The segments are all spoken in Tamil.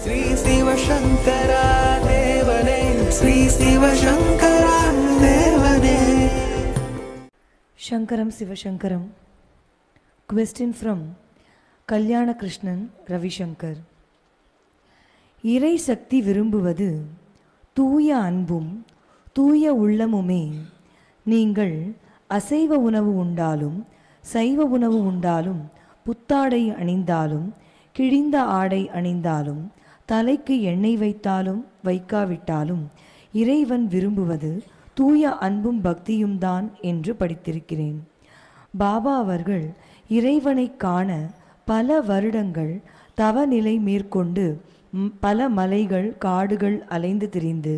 ஸ்ரீ சிவசங்கரா தேவனே, ஸ்ரீ சிவசங்கரா தேவனே. Shankaram Sivashankaram. Question from Kalyana Krishnan Ravishankar. இறை சக்தி விரும்புவது தூய அன்பும் தூய உள்ளமுமே. நீங்கள் அசைவ உணவு உண்டாலும் சைவ உணவு உண்டாலும் புத்தாடை அணிந்தாலும் கிழிந்த ஆடை அணிந்தாலும் தலைக்கு எண்ணெய் வைத்தாலும் வைக்காவிட்டாலும் இறைவன் விரும்புவது தூய அன்பும் பக்தியும் தான் என்று படித்திருக்கிறேன். பாபா அவர்கள் இறைவனை காண பல வருடங்கள் தவநிலை மேற்கொண்டு பல மலைகள் காடுகள் அலைந்து திரிந்து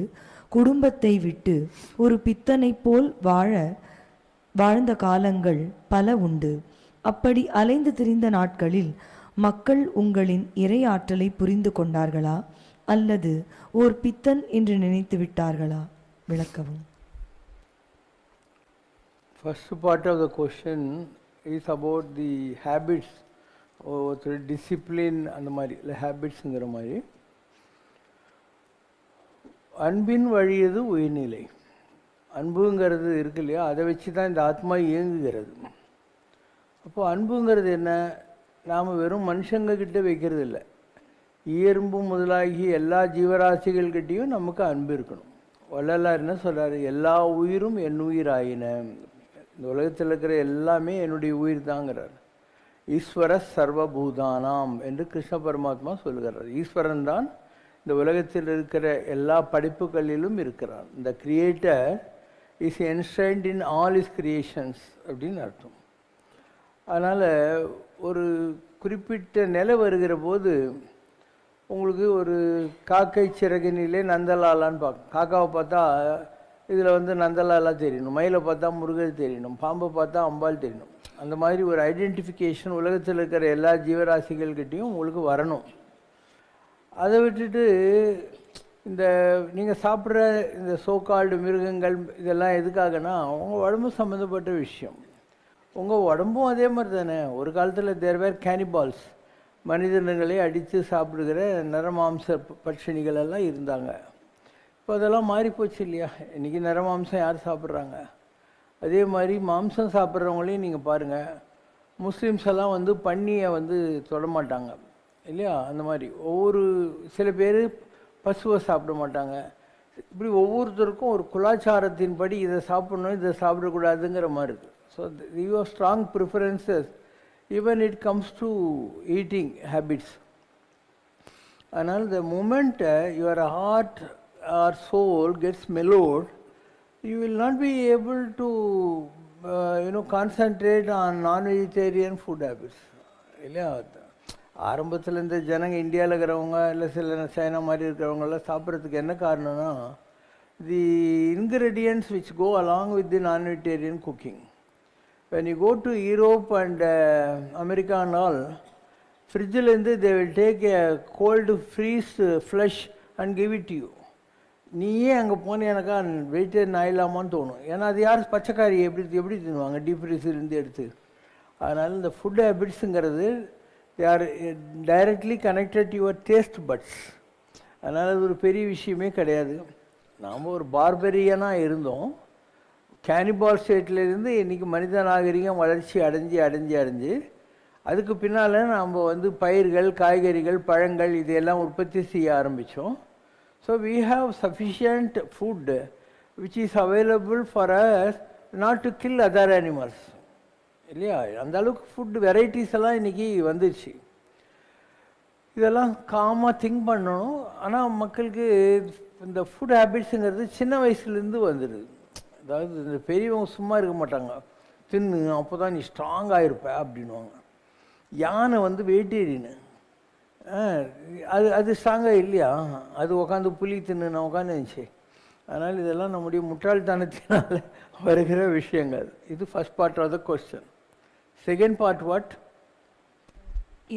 குடும்பத்தை விட்டு ஒரு பித்தனை போல் வாழ்ந்த காலங்கள் பல உண்டு. அப்படி அலைந்து திரிந்த நாட்களில் மக்கள் உங்களின் இறை ஆற்றலை புரிந்து கொண்டார்களா அல்லது ஓர் பித்தன் என்று நினைத்து விட்டார்களா? விளக்கவும். First part of the question is about the habits or discipline and the மாதிரி இல்லை ஹேபிட்ஸுங்கிற மாதிரி. அன்பின் வழியது உயிர்நிலை. அன்புங்கிறது இருக்கு இல்லையா, அதை வச்சு தான் இந்த ஆத்மா இயங்குகிறது. அப்போது அன்புங்கிறது என்ன? நாம் வெறும் மனுஷங்கக்கிட்ட வைக்கிறது இல்லை, இயல்பு முதலாகி எல்லா ஜீவராசிகள்கிட்டையும் நமக்கு அன்பு இருக்கணும். வள்ளலார் என்ன சொல்கிறார்? எல்லா உயிரும் என் உயிர் ஆயின. இந்த உலகத்தில் இருக்கிற எல்லாமே என்னுடைய உயிர் தாங்கிறார். ஈஸ்வர சர்வபூதானாம் என்று கிருஷ்ண பரமாத்மா சொல்கிறார். ஈஸ்வரன் தான் இந்த உலகத்தில் இருக்கிற எல்லா படைப்புகளிலும் இருக்கிறார். இந்த creator is enshrined in all his creations அப்படின்னு அர்த்தம். அதனால் ஒரு குறிப்பிட்ட நிலை வருகிற போது உங்களுக்கு ஒரு காக்கை சிறகினிலே நந்தலாலான்னு பார்க்கணும். காக்காவை பார்த்தா இதில் நந்தலாலா தெரியணும், மயிலை பார்த்தா முருகர் தெரியணும், பாம்பை பார்த்தா அம்பாள் தெரியணும். அந்த மாதிரி ஒரு ஐடென்டிஃபிகேஷன் உலகத்தில் இருக்கிற எல்லா ஜீவராசிகள்கிட்டையும் உங்களுக்கு வரணும். அதை விட்டுட்டு இந்த நீங்கள் சாப்பிட்ற இந்த சோகால்டு மிருகங்கள் இதெல்லாம் எதுக்காகனா உங்கள் உடம்பு சம்மந்தப்பட்ட விஷயம். உங்கள் உடம்பும் அதே மாதிரி தானே. ஒரு காலத்தில் தேர்வேர் கேனிபால்ஸ், மனிதர்களை அடித்து சாப்பிடுகிற நரமாம்ச பட்சணிகள் எல்லாம் இருந்தாங்க. இப்போ அதெல்லாம் மாறிப்போச்சு இல்லையா? இன்றைக்கி நரமாம்சம் யார் சாப்பிட்றாங்க? அதே மாதிரி மாம்சம் சாப்பிட்றவங்களையும் நீங்கள் பாருங்கள். முஸ்லீம்ஸ் எல்லாம் பன்னியை தொடமாட்டாங்க இல்லையா? அந்த மாதிரி சில பேர் பசுவை சாப்பிட மாட்டாங்க. இப்படி ஒவ்வொருத்தருக்கும் ஒரு கலாச்சாரத்தின்படி இதை சாப்பிடணும் இதை சாப்பிடக்கூடாதுங்கிற மாதிரி இருக்குது. So you have strong preferences even it comes to eating habits. And the moment your heart or soul gets mellowed, you will not be able to concentrate on non-vegetarian food habits. இல்லையா? ஆரம்பத்தில் இந்த ஜனங்க இந்தியாவில் இருக்கிறவங்க இல்லை சில சைனா மாதிரி இருக்கிறவங்கெல்லாம் சாப்பிட்றதுக்கு என்ன காரணம்னா தி ingredients which go along with the non-vegetarian cooking. When you go to Europe and America and all, fridge-லேருந்து they will take a cold freeze flesh and give it to you. நீயே அங்கே போனேனாக்கா வெஜிடேரியன் ஆயிடலாமான்னு தோணும். ஏன்னா அது யார் பச்சைக்காரி எப்படி தின்னுவாங்க டீப் ஃப்ரீஸிலேருந்து எடுத்து. அதனால் இந்த food ஹேபிட்ஸுங்கிறது they are directly connected to your taste buds. அதனால் அது ஒரு பெரிய விஷயமே கிடையாது. நாம் ஒரு பார்பரியனாக இருந்தோம். கேனிபால் ஸ்டேட்லேருந்து இன்றைக்கி மனித நாகரிகம் வளர்ச்சி அடைஞ்சு அதுக்கு பின்னால் நாம் பயிர்கள் காய்கறிகள் பழங்கள் இதையெல்லாம் உற்பத்தி செய்ய ஆரம்பித்தோம். So we have sufficient food which is available for us not to kill other animals இல்லையா? அந்த அளவுக்கு ஃபுட் வெரைட்டிஸ் எல்லாம் இன்றைக்கி வந்துடுச்சு. இதெல்லாம் காமாக திங்க் பண்ணணும். ஆனால் மக்களுக்கு இந்த ஃபுட் ஹேபிட்ஸுங்கிறது சின்ன வயசுலேருந்து வந்துடுது. அதாவது இந்த பெரியவங்க சும்மா இருக்க மாட்டாங்க, தின்னு அப்போ தான் நீ ஸ்ட்ராங்காக இருப்ப அப்படின்வாங்க. யானை வெயிட்டேரியனு, அது ஸ்ட்ராங்காக இல்லையா? அது உட்காந்து புலி தின்னு நான் உட்காந்துச்சு. அதனால் இதெல்லாம் நம்முடைய முட்டாள்தனத்தினால் வருகிற விஷயங்கள். இது first part of the question. Second part what?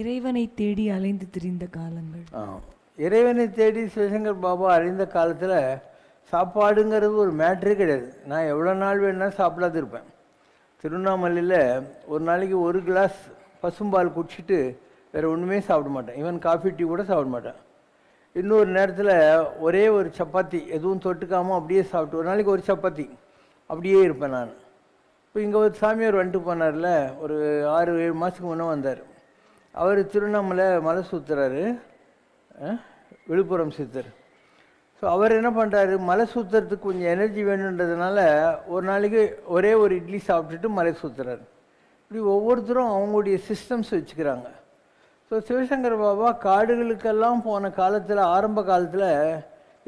இறைவனை தேடி அலைந்து திரிந்த காலங்கள். இறைவனை தேடி சிவசங்கர் பாபா அறிந்த காலத்தில் சாப்பாடுங்கிறது ஒரு மேட்ரே கிடையாது. நான் எவ்வளோ நாள் வேணுன்னா சாப்பிடாது இருப்பேன். திருவண்ணாமலையில் ஒரு நாளைக்கு ஒரு கிளாஸ் பசும்பால் குடிச்சிட்டு வேறு ஒன்றுமே சாப்பிட மாட்டேன். ஈவன் காஃபி டீ கூட சாப்பிட மாட்டேன். இன்னொரு நேரத்தில் ஒரே ஒரு சப்பாத்தி எதுவும் தொட்டுக்காமல் அப்படியே சாப்பிட்டு ஒரு நாளைக்கு ஒரு சப்பாத்தி அப்படியே இருப்பேன் நான். இப்போ இங்கே ஒரு சாமியார் வந்துட்டு போனார்ல, ஒரு 6-7 மாதத்துக்கு முன்னே வந்தார். அவர் திருவண்ணாமலை மலை சுற்றுறாரு, விழுப்புரம் சித்தர். ஸோ அவர் என்ன பண்ணுறாரு, மலை சுற்றுறதுக்கு கொஞ்சம் எனர்ஜி வேணுன்றதுனால ஒரு நாளைக்கு ஒரே ஒரு இட்லி சாப்பிட்டுட்டு மலை சுற்றுறாரு. இப்படி ஒவ்வொருத்தரும் அவங்களுடைய சிஸ்டம்ஸ் வச்சுக்கிறாங்க. ஸோ சிவசங்கர் பாபா காடுகளுக்கெல்லாம் போன காலத்தில், ஆரம்ப காலத்தில்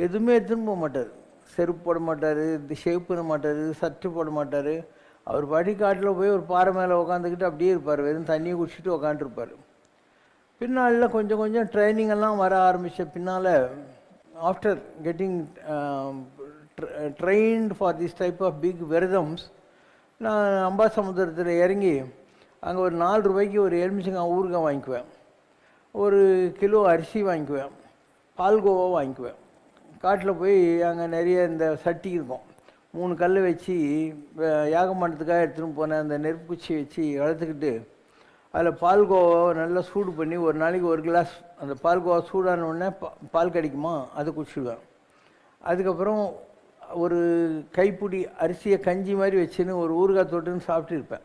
எதுவுமே எடுத்துன்னு போக மாட்டார். செருப்பு போட மாட்டார், ஷேப் பண்ண மாட்டார், சட்டு போட மாட்டார். அவர் பாட்டி காட்டில் போய் ஒரு பாறை மேலே உட்காந்துக்கிட்டு அப்படியே இருப்பார், வெறும் தண்ணியை குடிச்சிட்டு உட்காந்துருப்பார். பின்னாளில் கொஞ்சம் கொஞ்சம் ட்ரைனிங் எல்லாம் வர ஆரம்பித்த பின்னால், after getting trained for this type of big விரதம்ஸ், நான் அம்பாசமுத்திரத்தில் இறங்கி அங்கே ஒரு 4 ரூபாய்க்கு ஒரு எலுமிச்சங்காய் ஊறுகாய் வாங்கிக்குவேன், 1 கிலோ அரிசி வாங்கிக்குவேன், பால்கோவா வாங்கிக்குவேன். காட்டில் போய் அங்கே நிறைய இந்த சட்டி இருக்கும், 3 கல் வச்சு யாகம் பண்ணுறதுக்காக எடுத்துகிட்டு போனேன். அந்த நெருப்பு குச்சி வச்சு வளர்த்துக்கிட்டு அதில் பால்கோவாவை நல்லா சூடு பண்ணி ஒரு நாளைக்கு 1 கிளாஸ் அந்த பால்கோவா சூடான உடனே பால் கிடைக்குமா அதை குடிச்சிடுவேன். அதுக்கப்புறம் ஒரு கைப்பிடி அரிசியை கஞ்சி மாதிரி வச்சுன்னு ஒரு ஊறுகாய் தொட்டுன்னு சாப்பிட்டு இருப்பேன்.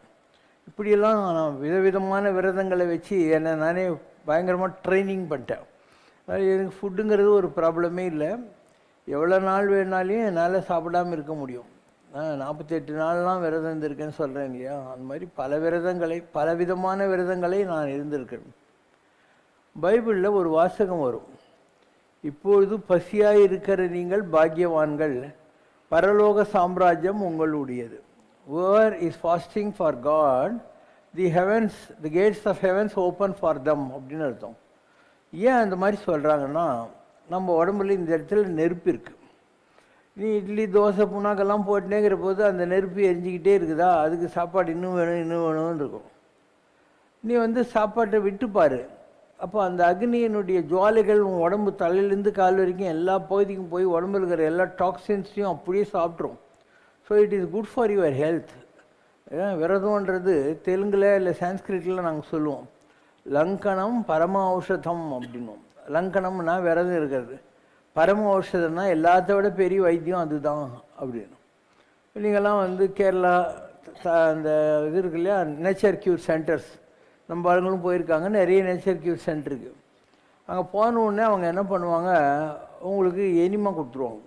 இப்படியெல்லாம் நான் விதவிதமான விரதங்களை வச்சு என்னை நானே பயங்கரமாக ட்ரைனிங் பண்ணிட்டேன். எனக்கு ஃபுட்டுங்கிறது ஒரு ப்ராப்ளமே இல்லை. எவ்வளோ நாள் வேணாலையும் என்னால் சாப்பிடாமல் இருக்க முடியும். 48 நாள்லாம் விரதம் இருந்திருக்கேன்னு சொல்கிறேன் இல்லையா, அந்த மாதிரி பல விரதங்களை, பலவிதமான விரதங்களை நான் இருந்திருக்கேன். பைபிளில் ஒரு வாசகம் வரும், இப்பொழுது பசியாக இருக்கிற நீங்கள் பாக்கியவான்கள், பரலோக சாம்ராஜ்யம் உங்களுடையது. Whoever is fasting for God, the heavens, the gates of heavens open for them அப்படின்னு அர்த்தம். ஏன் அந்த மாதிரி சொல்கிறாங்கன்னா, நம்ம உடம்புல இந்த இடத்துல நெருப்பு இருக்குது. நீ இட்லி தோசை புண்ணாக்கெல்லாம் போட்டுனேங்கிற போது அந்த நெருப்பு எரிஞ்சிக்கிட்டே இருக்குதா, அதுக்கு சாப்பாடு இன்னும் வேணும் இன்னும் வேணும்னு இருக்கும். நீ சாப்பாட்டை விட்டுப்பார், அப்போ அந்த அக்னியினுடைய ஜுவாலைகள் உன் உடம்பு தலையிலேருந்து கால் வரைக்கும் எல்லா பகுதிக்கும் போய் உடம்புல இருக்கிற எல்லா டாக்ஸின்ஸையும் அப்படியே சாப்பிட்ரும். So it is good for your health. விரதம்ன்றது தெலுங்கில் இல்லை சான்ஸ்கிரிட்டில் நாங்கள் சொல்லுவோம், லங்கனம் பரம ஔஷதம் அப்படின்னும். லங்கனம்னா விரதம் இருக்கிறது, பரம ஔஷதம்னா எல்லாத்த விட பெரிய வைத்தியம் அதுதான் அப்படின்னு. நீங்கள்லாம் கேரளா அந்த இது இருக்கு இல்லையா, நேச்சர் க்யூர் சென்டர்ஸ், நம்ம ஆளுங்களும் போயிருக்காங்க, நிறைய நேச்சர் க்யூர் சென்டருக்கு. அங்கே போனோடனே அவங்க என்ன பண்ணுவாங்க, உங்களுக்கு எனிமா கொடுத்துருவாங்க.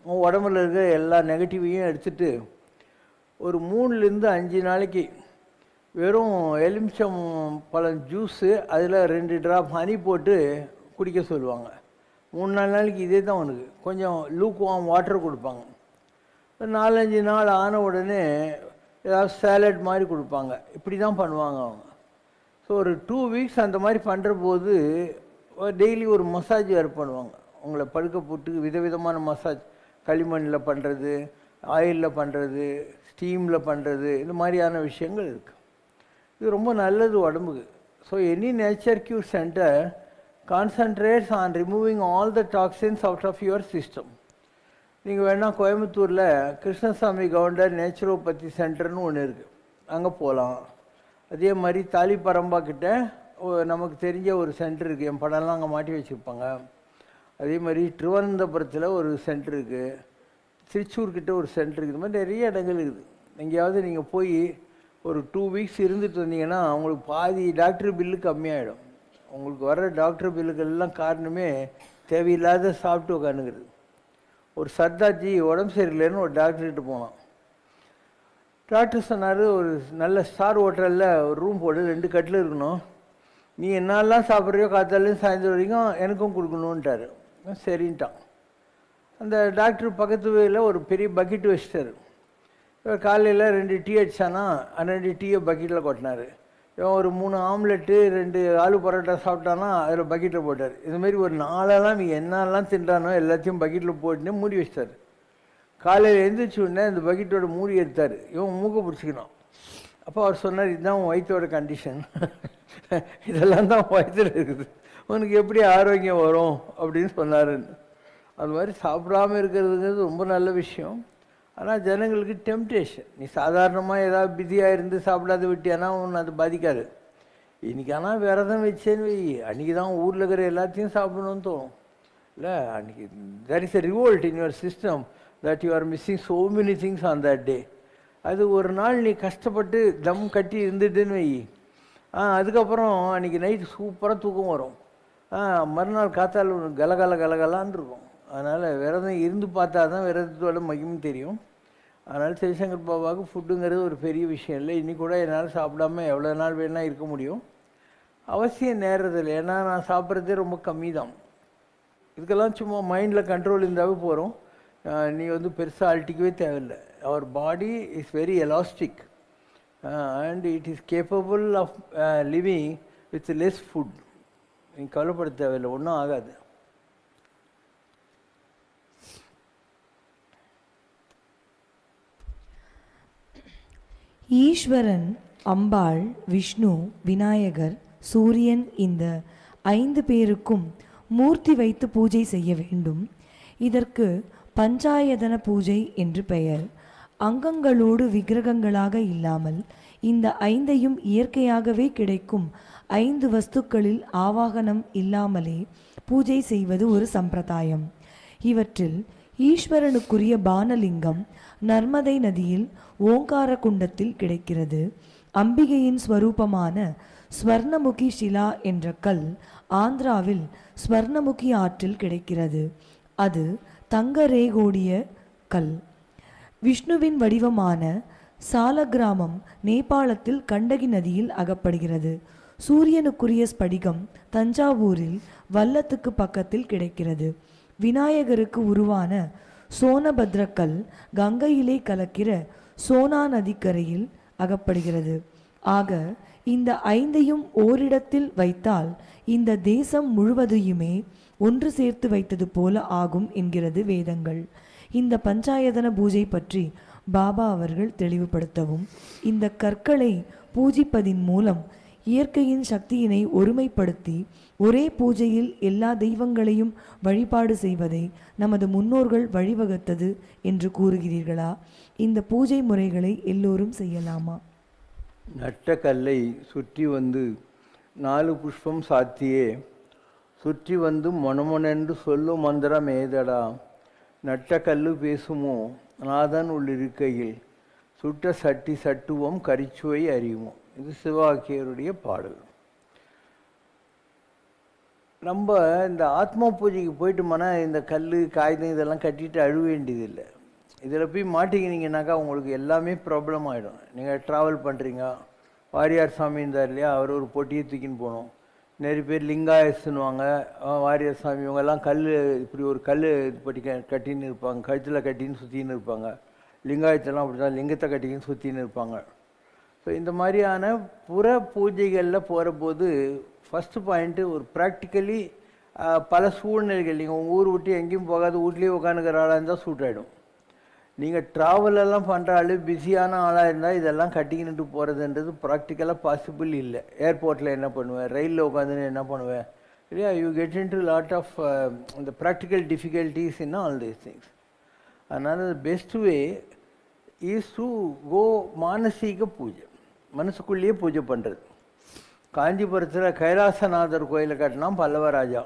உங்கள் உடம்புல இருக்க எல்லா நெகட்டிவையும் எடுத்துகிட்டு ஒரு 3-5 நாளைக்கு வெறும் எலுமிச்சம் பழம் ஜூஸு, அதில் 2 ட்ராப் ஹனி போட்டு குடிக்க சொல்லுவாங்க. 3-4 நாளைக்கு இதே தான் உனக்கு. கொஞ்சம் லூக் வார்ம் வாட்டர் கொடுப்பாங்க. 4-5 நாள் ஆன உடனே ஏதாவது சேலட் மாதிரி கொடுப்பாங்க. இப்படி தான் பண்ணுவாங்க அவங்க. ஸோ ஒரு 2 வீக்ஸ் அந்த மாதிரி பண்ணுற போது டெய்லி ஒரு மசாஜ் வேறு பண்ணுவாங்க. உங்களை படுக்க போட்டு விதவிதமான மசாஜ், களிமண்ணில் பண்ணுறது, ஆயிலில் பண்ணுறது, ஸ்டீமில் பண்ணுறது, இந்த மாதிரியான விஷயங்கள் இருக்குது. இது ரொம்ப நல்லது உடம்புக்கு. So any nature cure centre concentrates on removing all the toxins out of your system. நீங்கள் வேணால் கோயம்புத்தூரில் கிருஷ்ணசாமி கவுண்டர் நேச்சுரோபதி சென்டர்னு ஒன்று இருக்குது, அங்கே போகலாம். அதே மாதிரி தாலிப்பரம்பா கிட்ட நமக்கு தெரிஞ்ச ஒரு சென்டர் இருக்குது, என் படம்லாம் அங்கே மாட்டி வச்சுருப்பாங்க. அதே மாதிரி திருவனந்தபுரத்தில் ஒரு சென்டர் இருக்குது, திருச்சூர்கிட்ட ஒரு சென்டர் இருக்குது. இது மாதிரி நிறைய இடங்கள் இருக்குது. எங்கேயாவது நீங்கள் போய் ஒரு 2 வீக்ஸ் இருந்துட்டு வந்தீங்கன்னா உங்களுக்கு பாதி டாக்டர் பில்லு கம்மியாகிடும். உங்களுக்கு வர டாக்டர் பில்லுக்கெல்லாம் காரணமே தேவையில்லாத சாப்பிட்டு உட்காந்துக்கிறது. ஒரு சர்தார்ஜி உடம்பு சரியில்லைன்னு ஒரு டாக்டர்கிட்ட போனான். டாக்டர் சொன்னார், ஒரு நல்ல ஸ்டார் ஹோட்டலில் ஒரு ரூம் போட்டு 2 கட்டில் இருக்கணும், நீ என்னெல்லாம் சாப்பிட்றியோ காத்தாலேயும் சாயந்தரம் வரைக்கும் எனக்கும் கொடுக்கணுன்ட்டார். சரின்ட்டான். அந்த டாக்டர் பக்கத்து வீட்டில் ஒரு பெரிய பக்கெட் வச்சிட்டார். இவர் காலையில் 2 டீ அடித்தானா, 2 டீயை பக்கெட்டில் கொட்டினார். இவன் ஒரு 3 ஆம்லெட்டு 2 ஆலு பரோட்டா சாப்பிட்டானா அதில் பக்கெட்டில் போட்டார். இதுமாரி ஒரு 4 நீ என்னெல்லாம் தின்றானோ எல்லாத்தையும் பக்கெட்டில் போட்டுன்னு மூடி வச்சிட்டார். காலையில் எழுந்திரிச்சு உடனே அந்த பக்கெட்டோட மூடி எடுத்தார். இவன் மூக்க பிடிச்சிக்கணும். அப்போ அவர் சொன்னார், இதுதான் உன் வயிற்றோட கண்டிஷன், இதெல்லாம் தான் வயிற்றில் இருக்குது, உனக்கு எப்படி ஆரோக்கியம் வரும் அப்படின்னு சொன்னாருன்னு. அது மாதிரி சாப்பிடாமல் இருக்கிறதுங்கிறது ரொம்ப நல்ல விஷயம். ஆனால் ஜனங்களுக்கு டெம்டேஷன். நீ சாதாரணமாக ஏதாவது பிஸியாக இருந்து சாப்பிடாத விட்டியானா ஒன்று அது பாதிக்காது. இன்றைக்கி ஆனால் விரதம் வச்சேன்னு வை, அன்றைக்கி தான் ஊரில் இருக்கிற எல்லாத்தையும் சாப்பிடணும்னு தோணும். இல்லை அன்றைக்கி there is a revolt in your system that you are missing so many things on that day. அது ஒரு நாள் நீ கஷ்டப்பட்டு தம் கட்டி இருந்துட்டுன்னு வை, அதுக்கப்புறம் அன்றைக்கி நைட்டு சூப்பராக தூக்கம் வரும், மறுநாள் காத்தால் கலகலான்னு இருக்கும். அதனால் விரதம் இருந்து பார்த்தா தான் விரதத்தோட மகிமை தெரியும். அதனால் சிவசங்கர் பாபாவுக்கு ஃபுட்டுங்கிறது ஒரு பெரிய விஷயம் இல்லை. இன்னி கூட என்னால் சாப்பிடாம எவ்வளோ நாள் வேணால் இருக்க முடியும். அவசியம் நேரத்தில், ஏன்னா நான் சாப்பிட்றதே ரொம்ப கம்மி தான். இதுக்கெல்லாம் சும்மா மைண்டில் கண்ட்ரோல் இருந்தாவே போகிறோம். நீ வந்து பெருசாக அழட்டிக்கவே தேவையில்லை. அவர் body is very elastic and it is capable of living with less food. நீ கவலைப்பட தேவையில்லை, ஒன்றும் ஆகாது. ஈஸ்வரன், அம்பாள், விஷ்ணு, விநாயகர், சூரியன், இந்த 5 பேருக்கும் மூர்த்தி வைத்து பூஜை செய்ய வேண்டும். இதற்கு பஞ்சாயதன பூஜை என்று பெயர். அங்கங்களோடு விக்கிரகங்களாக இல்லாமல் இந்த 5ஐயும் இயற்கையாகவே கிடைக்கும் 5 வஸ்துக்களில் ஆவாகனம் இல்லாமலே பூஜை செய்வது ஒரு சம்பிரதாயம். இவற்றில் ஈஸ்வரனுக்குரிய பானலிங்கம் நர்மதை நதியில் ஓங்கார குண்டத்தில் கிடைக்கிறது. அம்பிகையின் ஸ்வரூபமான ஸ்வர்ணமுகி ஷிலா என்ற கல் ஆந்திராவில் ஸ்வர்ணமுகி ஆற்றில் கிடைக்கிறது. அது தங்க ரேகோடிய கல். விஷ்ணுவின் வடிவமான சாலக்கிராமம் நேபாளத்தில் கண்டகி நதியில் அகப்படுகிறது. சூரியனுக்குரிய ஸ்படிகம் தஞ்சாவூரில் வல்லத்துக்கு பக்கத்தில் கிடைக்கிறது. விநாயகருக்கு உருவான சோனபத்ரக்கல் கங்கையிலே கலக்கிற சோனா நதிக்கரையில் அகப்படுகிறது. ஆக இந்த 5ஐயும் ஓரிடத்தில் வைத்தால் இந்த தேசம் முழுவதையுமே ஒன்று சேர்த்து வைத்தது போல ஆகும் என்கிறது வேதங்கள். இந்த பஞ்சாயதன பூஜை பற்றி பாபா அவர்கள் தெளிவுபடுத்தவும், இந்த கற்களை பூஜிப்பதின் மூலம் இயற்கையின் சக்தியினை ஒருமைப்படுத்தி ஒரே பூஜையில் எல்லா தெய்வங்களையும் வழிபாடு செய்வதை நமது முன்னோர்கள் வழிவகுத்தது என்று கூறுகிறீர்களா? இந்த பூஜை முறைகளை எல்லோரும் செய்யலாமா? நட்ட கல்லை சுற்றி வந்து 4 புஷ்பம் சாத்தியே சுற்றி வந்து மொனமொனென்று சொல்லும் மந்திரம் ஏதடா, நட்ட கல்லு பேசுமோ நாதன் உள்ளிருக்கையில் சுட்ட சட்டி சட்டுவோம் கரிச்சுவை அறியுமோ. இது சிவாக்கியருடைய பாடல். நம்ம இந்த ஆத்மா பூஜைக்கு போயிட்டோம்னா இந்த கல் காகிதம் இதெல்லாம் கட்டிட்டு அழுவ வேண்டியதில்லை. இதில் போய் மாட்டிக்கினீங்கன்னாக்கா உங்களுக்கு எல்லாமே ப்ராப்ளம் ஆகிடும். நீங்கள் ட்ராவல் பண்ணுறீங்க, வாரியார் சாமி இருந்தார் இல்லையா, அவர் ஒரு பொட்டியை தூக்கின்னு போகணும். நிறைய பேர் லிங்காயஸ்ன்னுவாங்க, வாரியார் சாமி இவங்கெல்லாம் கல் இப்படி ஒரு கல் பொட்டி கட்டின்னு இருப்பாங்க, கழுத்தில் கட்டின்னு சுற்றின்னு இருப்பாங்க. லிங்காயத்தெல்லாம் அப்படி தான் லிங்கத்தை கட்டிக்கின்னு சுற்றின்னு இருப்பாங்க. ஸோ இந்த மாதிரியான புற பூஜைகளில் போகிற போது ஃபஸ்ட்டு பாயிண்ட்டு ஒரு ப்ராக்டிக்கலி பல சூழ்நிலைகள், நீங்கள் உங்கள் ஊர் விட்டு எங்கேயும் போகாது வீட்லேயே உட்காந்துக்கிற ஆளாக இருந்தால் சூட் ஆகிடும். நீங்கள் ட்ராவலெல்லாம் பண்ணுற ஆள் பிஸியான ஆளாக இருந்தால் இதெல்லாம் கட்டிக்கிட்டு போகிறதுன்றது ப்ராக்டிக்கலாக பாசிபிள் இல்லை. ஏர்போர்ட்டில் என்ன பண்ணுவேன், ரயிலில் உட்காந்துன்னு என்ன பண்ணுவேன் இல்லையா, you get into lot of இந்த practical difficulties in all these things. அதனால் best way is to go மானசீக பூஜை, மனசுக்குள்ளேயே பூஜை பண்ணுறது. காஞ்சிபுரத்தில் கைலாசநாதர் கோயிலை கட்டினான் பல்லவராஜா.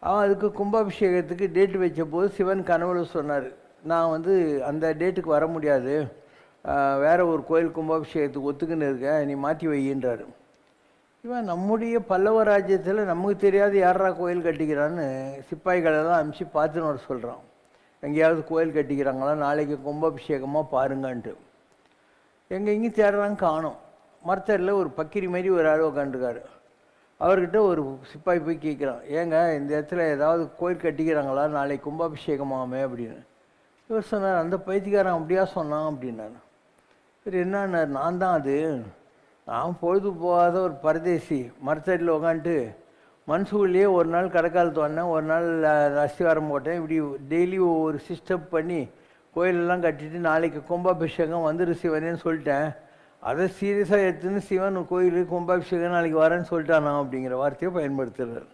அவன் அதுக்கு கும்பாபிஷேகத்துக்கு டேட் வச்ச போது சிவன் கனவுல சொன்னார், நான் வந்து அந்த டேட்டுக்கு வர முடியாது, வேறு ஒரு கோயில் கும்பாபிஷேகத்துக்கு ஒத்துக்குன்னு இருக்கேன், நீ மாற்றி வையின்றார். இவன் நம்முடைய பல்லவ ராஜ்யத்தில் நமக்கு தெரியாது யாரா கோயில் கட்டிக்கிறான்னு சிப்பாய்களெல்லாம் அனுப்பிச்சு பார்த்துன்னு வர சொல்கிறான். எங்கேயாவது கோயில் கட்டிக்கிறாங்களா, நாளைக்கு கும்பாபிஷேகமாக பாருங்கன்ட்டு. எங்கேயும் தேடுறாங்க, காணும். மரத்தரில் ஒரு பக்கிரி மாதிரி ஒரு ஆள் உட்காந்துருக்காரு. அவர்கிட்ட ஒரு சிப்பாய் போய் கேட்குறான், ஏங்க இந்த இடத்துல ஏதாவது கோயில் கட்டிக்கிறாங்களா, நாளைக்கு கும்பாபிஷேகமாமே அப்படின்னு. இவர் சொன்னார், அந்த பைத்தியக்காரன் அப்படியா சொன்னான் அப்படின்னாரு. சரி என்னன்னார், நான் தான் அது, நான் பொழுது போகாத ஒரு பரதேசி, மரத்தடியில் உட்காந்துட்டு மனசுக்குள்ளேயே ஒரு நாள் கடைக்கால் தோண்டினேன், ஒரு நாள் அஸ்திவாரம் போட்டேன், இப்படி டெய்லி ஒரு சிஸ்டம் பண்ணி கோயிலெல்லாம் கட்டிட்டு நாளைக்கு கும்பாபிஷேகம் வந்துரு சிவனேன்னு சொல்லிட்டேன். அதை சீரியஸாக எடுத்துன்னு சிவன் கோயிலுக்கு கும்பாபிஷேகம் நாளைக்கு வரேன்னு சொல்லிட்டானா அப்படிங்கிற வார்த்தையை பயன்படுத்துகிறார்.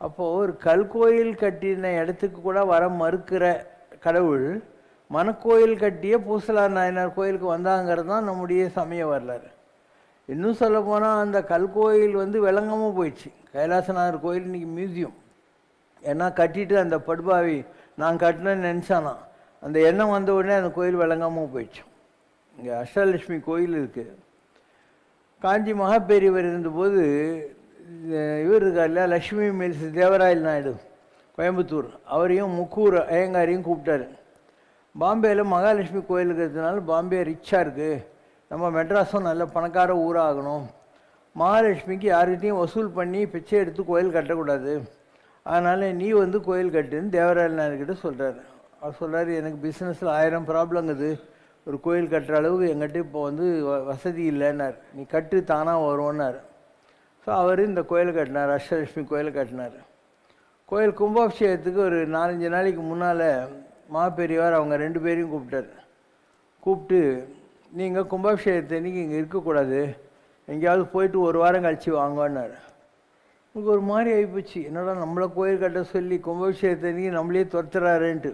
அப்போது ஒரு கல் கோயில் கட்டின இடத்துக்கு கூட வர மறுக்கிற கடவுள் மனக்கோயில் கட்டிய பூசலார் நாயனார் கோயிலுக்கு வந்தாங்கிறது தான் நம்முடைய சமய வரலாறு. இன்னும் சொல்ல போனால் அந்த கல் கோயில் வந்து விளங்காமல் போயிடுச்சு. கைலாசநாதர் கோயில் இன்றைக்கி மியூசியம், ஏன்னா கட்டிட்டு அந்த படுபாவி நான் கட்டினேன்னு நினச்சானா, அந்த எண்ணம் வந்த உடனே அந்த கோயில் விளங்காமல் போயிடுச்சு. இங்கே அஷ்டலட்சுமி கோயில் இருக்குது. காஞ்சி மகாபெரியவர் இருந்தபோது இவர் இருக்கார் இல்லையா, லக்ஷ்மி மில்ஸ் தேவராயல் நாயுடு கோயம்புத்தூர், அவரையும் முக்கூர் ஐயங்காரையும் கூப்பிட்டாரு. பாம்பேயில் மகாலட்சுமி கோயில் இருக்கிறதுனால பாம்பே ரிச்சாக இருக்குது, நம்ம மெட்ராஸும் நல்ல பணக்கார ஊராகணும், மகாலட்சுமிக்கு யார்கிட்டையும் வசூல் பண்ணி பிச்சை எடுத்து கோயில் கட்டக்கூடாது, அதனால் நீ வந்து கோயில் கட்டுன்னு தேவராயல் நாயுடுகிட்ட சொல்கிறார். அவர் சொல்கிறார், எனக்கு பிஸ்னஸில் 1000 ப்ராப்ளங்குது, ஒரு கோயில் கட்டுற அளவுக்கு எங்கிட்ட இப்போ வந்து வசதி இல்லைன்னார். நீ கட்டு தானாக வருவோன்னார். ஸோ அவர் இந்த கோயிலை கட்டினார், அஷ்டலட்சுமி கோயிலை கட்டினார். கோயில் கும்பாபிஷேகத்துக்கு ஒரு 4-5 நாளைக்கு முன்னால் மகாபெரியவர் அவங்க 2 பேரையும் கூப்பிட்டார். கூப்பிட்டு, நீங்கள் கும்பாபிஷேகத்தை அன்றைக்கி இங்கே இருக்கக்கூடாது, எங்கேயாவது போயிட்டு ஒரு வாரம் கழித்து வாங்கன்னார். உங்களுக்கு ஒரு மாதிரி ஆகிப்போச்சு, என்னடா நம்மளை கோயில் கட்ட சொல்லி கும்பாபிஷேகத்தை அன்றைக்கி நம்மளே துரத்துறாருன்ட்டு.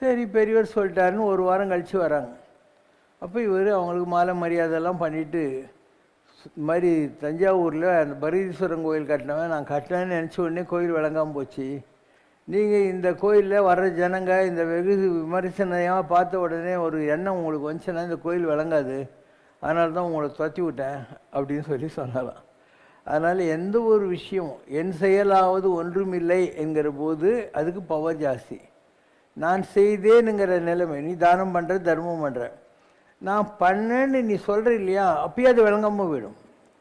சரி பெரியவர் சொல்லிட்டாருன்னு ஒரு வாரம் கழித்து வராங்க. அப்போ இவர் அவங்களுக்கு மாலை மரியாதைலாம் பண்ணிவிட்டு, இந்த மாதிரி தஞ்சாவூரில் அந்த பரீதீஸ்வரன் கோயில் கட்டினவன் நான் கட்டினேன்னு நினச்ச உடனே கோயில் விளங்காமல் போச்சு, நீங்கள் இந்த கோயிலில் வர்ற ஜனங்க இந்த வெகு விமர்சனையாக பார்த்த உடனே ஒரு எண்ணம் உங்களுக்கு வந்துச்சுன்னா இந்த கோயில் விளங்காது, அதனால தான் உங்களை துரத்தி விட்டேன் அப்படின்னு சொல்லி சொன்னாலாம். அதனால் எந்த ஒரு விஷயம் என் செயலாவது ஒன்றுமில்லை என்கிற போது அதுக்கு பவர் ஜாஸ்தி. நான் செய்தேனுங்கிற நிலைமை, நீ தானம் பண்ணுற தர்மம் பண்ணுற, நான் பண்ணேன்னு நீ சொல்கிற இல்லையா, அப்பயே அது விளங்காமல் போயிடும்.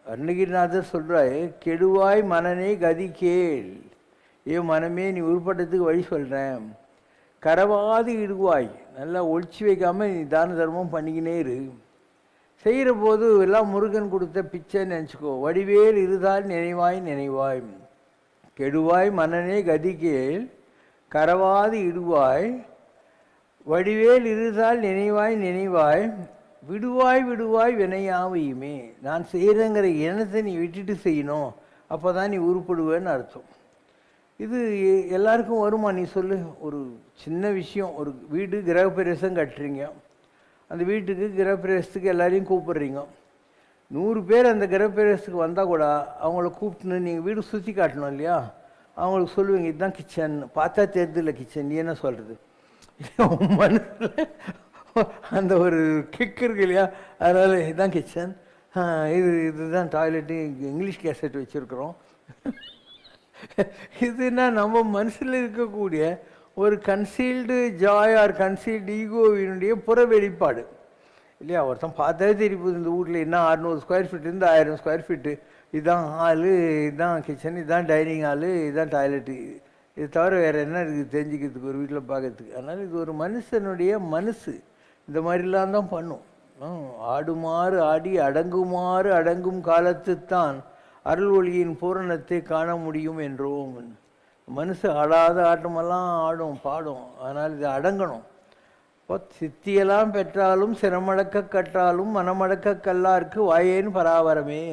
அருணகிரிநாதர் சொல்கிறாய், கெடுவாய் மனநே கதி கேள், ஏன் மனமே நீ உருப்பட்டத்துக்கு வழி சொல்கிறேன், கரவாது இடுவாய், நல்லா ஒழிச்சு வைக்காமல் நீ தான தர்மம் பண்ணிக்கினே இரு, செய்கிற போது எல்லாம் முருகன் கொடுத்த பிச்சைன்னு நினச்சிக்கோ, வடிவேல் இருதால் நினைவாய் நினைவாய், கெடுவாய் மனநே கதி கேள், கரவாது இடுவாய், வடிவேல் இருதால் நினைவாய் நினைவாய், விடுவாய் விடுவாய் வினையாவையுமே. நான் செய்கிறேங்கிற எண்ணத்தை நீ விட்டுட்டு செய்யணும், அப்போ தான் நீ உருப்படுவேன்னு அர்த்தம். இது எல்லாருக்கும் வருமா நீ சொல்லு? ஒரு சின்ன விஷயம், ஒரு வீடு கிரகப்பிரவேசம் கட்டுறீங்க, அந்த வீட்டுக்கு கிரகப்பிரவேசத்துக்கு எல்லாரையும் கூப்பிட்றீங்க. 100 பேர் அந்த கிரகப்பிரவேசத்துக்கு வந்தால் கூட அவங்கள கூப்பிட்டுன்னு நீங்கள் வீடு சுற்றி காட்டணும் இல்லையா, அவங்களுக்கு சொல்லுவீங்க இதுதான் கிச்சன், பார்த்தா தெரியுதுல்ல கிச்சன், நீ என்ன சொல்கிறது? மனசில் அந்த ஒரு கிக் இருக்கு இல்லையா, அதனால் இதுதான் கிச்சன், இதுதான் டாய்லெட்டு, இங்கிலீஷ் கேசட் வச்சுருக்குறோம். இதுனா நம்ம மனசில் இருக்கக்கூடிய ஒரு கன்சீல்டு ஜாய் ஆர் கன்சீல்டு ஈகோவினுடைய புற வெளிப்பாடு இல்லையா. ஒருத்தன் பார்த்தாலே தெரியுது இந்த வீட்டில் என்ன 600 ஸ்கொயர் ஃபீட் இருந்து 1000 ஸ்கொயர் ஃபீட்டு, இதுதான் ஹாலு, இதுதான் கிச்சன், இதுதான் டைனிங் ஹாலு, இதுதான் டாய்லெட்டு, இது தவிர வேறு என்ன இருக்குது தெரிஞ்சுக்கிறதுக்கு ஒரு வீட்டில் பார்க்கறதுக்கு. அதனால் இது ஒரு மனுஷனுடைய மனசு இந்த மாதிரிலாம் தான் பண்ணும். ஆடுமாறு ஆடி அடங்குமாறு அடங்கும் காலத்துத்தான் அருள் ஒளியின் பூரணத்தை காண முடியும் என்றோம். மனசு ஆடாத ஆட்டமெல்லாம் ஆடும் பாடும், அதனால் இது அடங்கணும். இப்போ சித்தியெல்லாம் பெற்றாலும் சிரமடக்க கற்றாலும் மனமடக்க கல்லாருக்கு வாயேன்னு பராபரமே,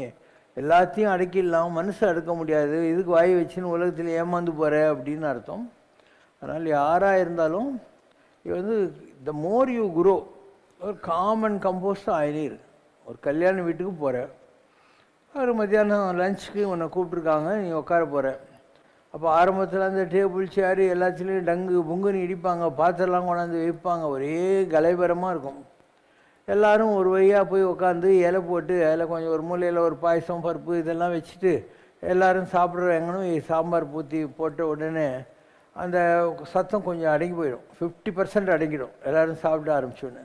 எல்லாத்தையும் அடக்கிடலாம், மனசு அடக்க முடியாது, இதுக்கு வாயை வச்சுன்னு உலகத்தில் ஏமாந்து போகிற அப்படின்னு அர்த்தம். அதனால் யாராக இருந்தாலும் இது வந்து த மோர் யூ குரோ, ஒரு காமன் கம்போஸ்டாக ஆயினீர். ஒரு கல்யாண வீட்டுக்கு போகிற, ஒரு மத்தியானம் லஞ்சுக்கு உன்னை கூப்பிட்ருக்காங்க, நீ உட்கார போகிற. அப்போ ஆரம்பத்தில் அந்த டேபிள் சேரு எல்லாத்துலேயும் டங்கு பொங்குன்னு இடிப்பாங்க, பாத்திரம்லாம் கொண்டாந்து வைப்பாங்க, ஒரே கலைபரமாக இருக்கும். எல்லோரும் ஒரு வழியாக போய் உட்காந்து இலை போட்டு அதில் கொஞ்சம் ஒரு மூலையில் ஒரு பாயசம் பருப்பு இதெல்லாம் வச்சுட்டு எல்லோரும் சாப்பிட்றாங்கன்னு சாம்பார் ஊற்றி போட்ட உடனே அந்த சத்தம் கொஞ்சம் அடங்கி போயிடும், 50% அடங்கிடும் எல்லோரும் சாப்பிட ஆரம்பிச்சோன்னு.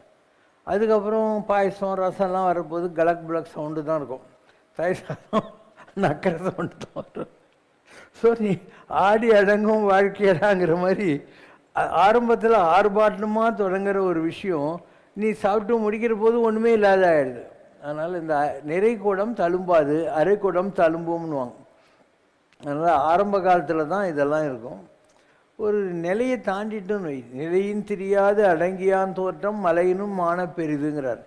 அதுக்கப்புறம் பாயசம் ரசம்லாம் வரப்போது கலக் புலக் சவுண்டு தான் இருக்கும், தயிர் சாதம் நக்கிற சவுண்டு தான் வரும். ஸோ நீ ஆடி அடங்கும் வாழ்க்கையடாங்கிற மாதிரி ஆரம்பத்தில் ஆர்ப்பாட்டமாக தொடங்குற ஒரு விஷயம் நீ சாப்பிட்டு முடிக்கிற போது ஒன்றுமே இல்லாத ஆயிடுது. அதனால் இந்த நிறை குடம் தழும்பாது, அரை குடம் தழும்பும்னுவாங்க. அதனால் ஆரம்ப காலத்தில் தான் இதெல்லாம் இருக்கும். ஒரு நிலையை தாண்டிட்டுன்னு வை, நிலையின் தெரியாது அடங்கியான் தோற்றம் மலையினும் மான பெரிதுங்கிறார்.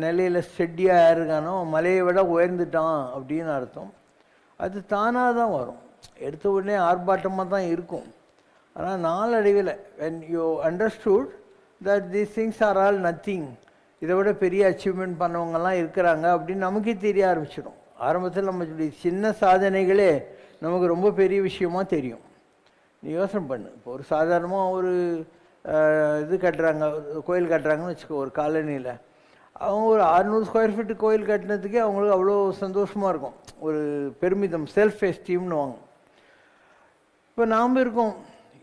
நிலையில் ஸ்டெட்டியாக இருக்கானோ மலையை விட உயர்ந்துட்டான் அப்படின்னு அர்த்தம். அது தானாக தான் வரும், எடுத்த உடனே ஆர்ப்பாட்டமாக தான் இருக்கும். ஆனால் நாளடைவில் when you understood that these things are all nothing, இதை விட பெரிய அச்சீவ்மெண்ட் பண்ணவங்கலாம் இருக்கிறாங்க அப்படின்னு நமக்கே தெரிய ஆரம்பிச்சிடும். ஆரம்பத்தில் நம்ம சின்ன சாதனைகளே நமக்கு ரொம்ப பெரிய விஷயமாக தெரியும். நீ யோசனை பண்ணு. இப்போ ஒரு சாதாரணமாக ஒரு இது கட்டுறாங்க, கோயில் கட்டுறாங்கன்னு வச்சுக்கோ, ஒரு காலனியில் அவங்க ஒரு 600 ஸ்கொயர் ஃபீட்டு கோயில் கட்டினதுக்கே அவங்களுக்கு அவ்வளோ சந்தோஷமாக இருக்கும், ஒரு பெருமிதம், செல்ஃப் எஸ்டீம்னு வாங்க. இப்போ நாம் இருக்கோம்,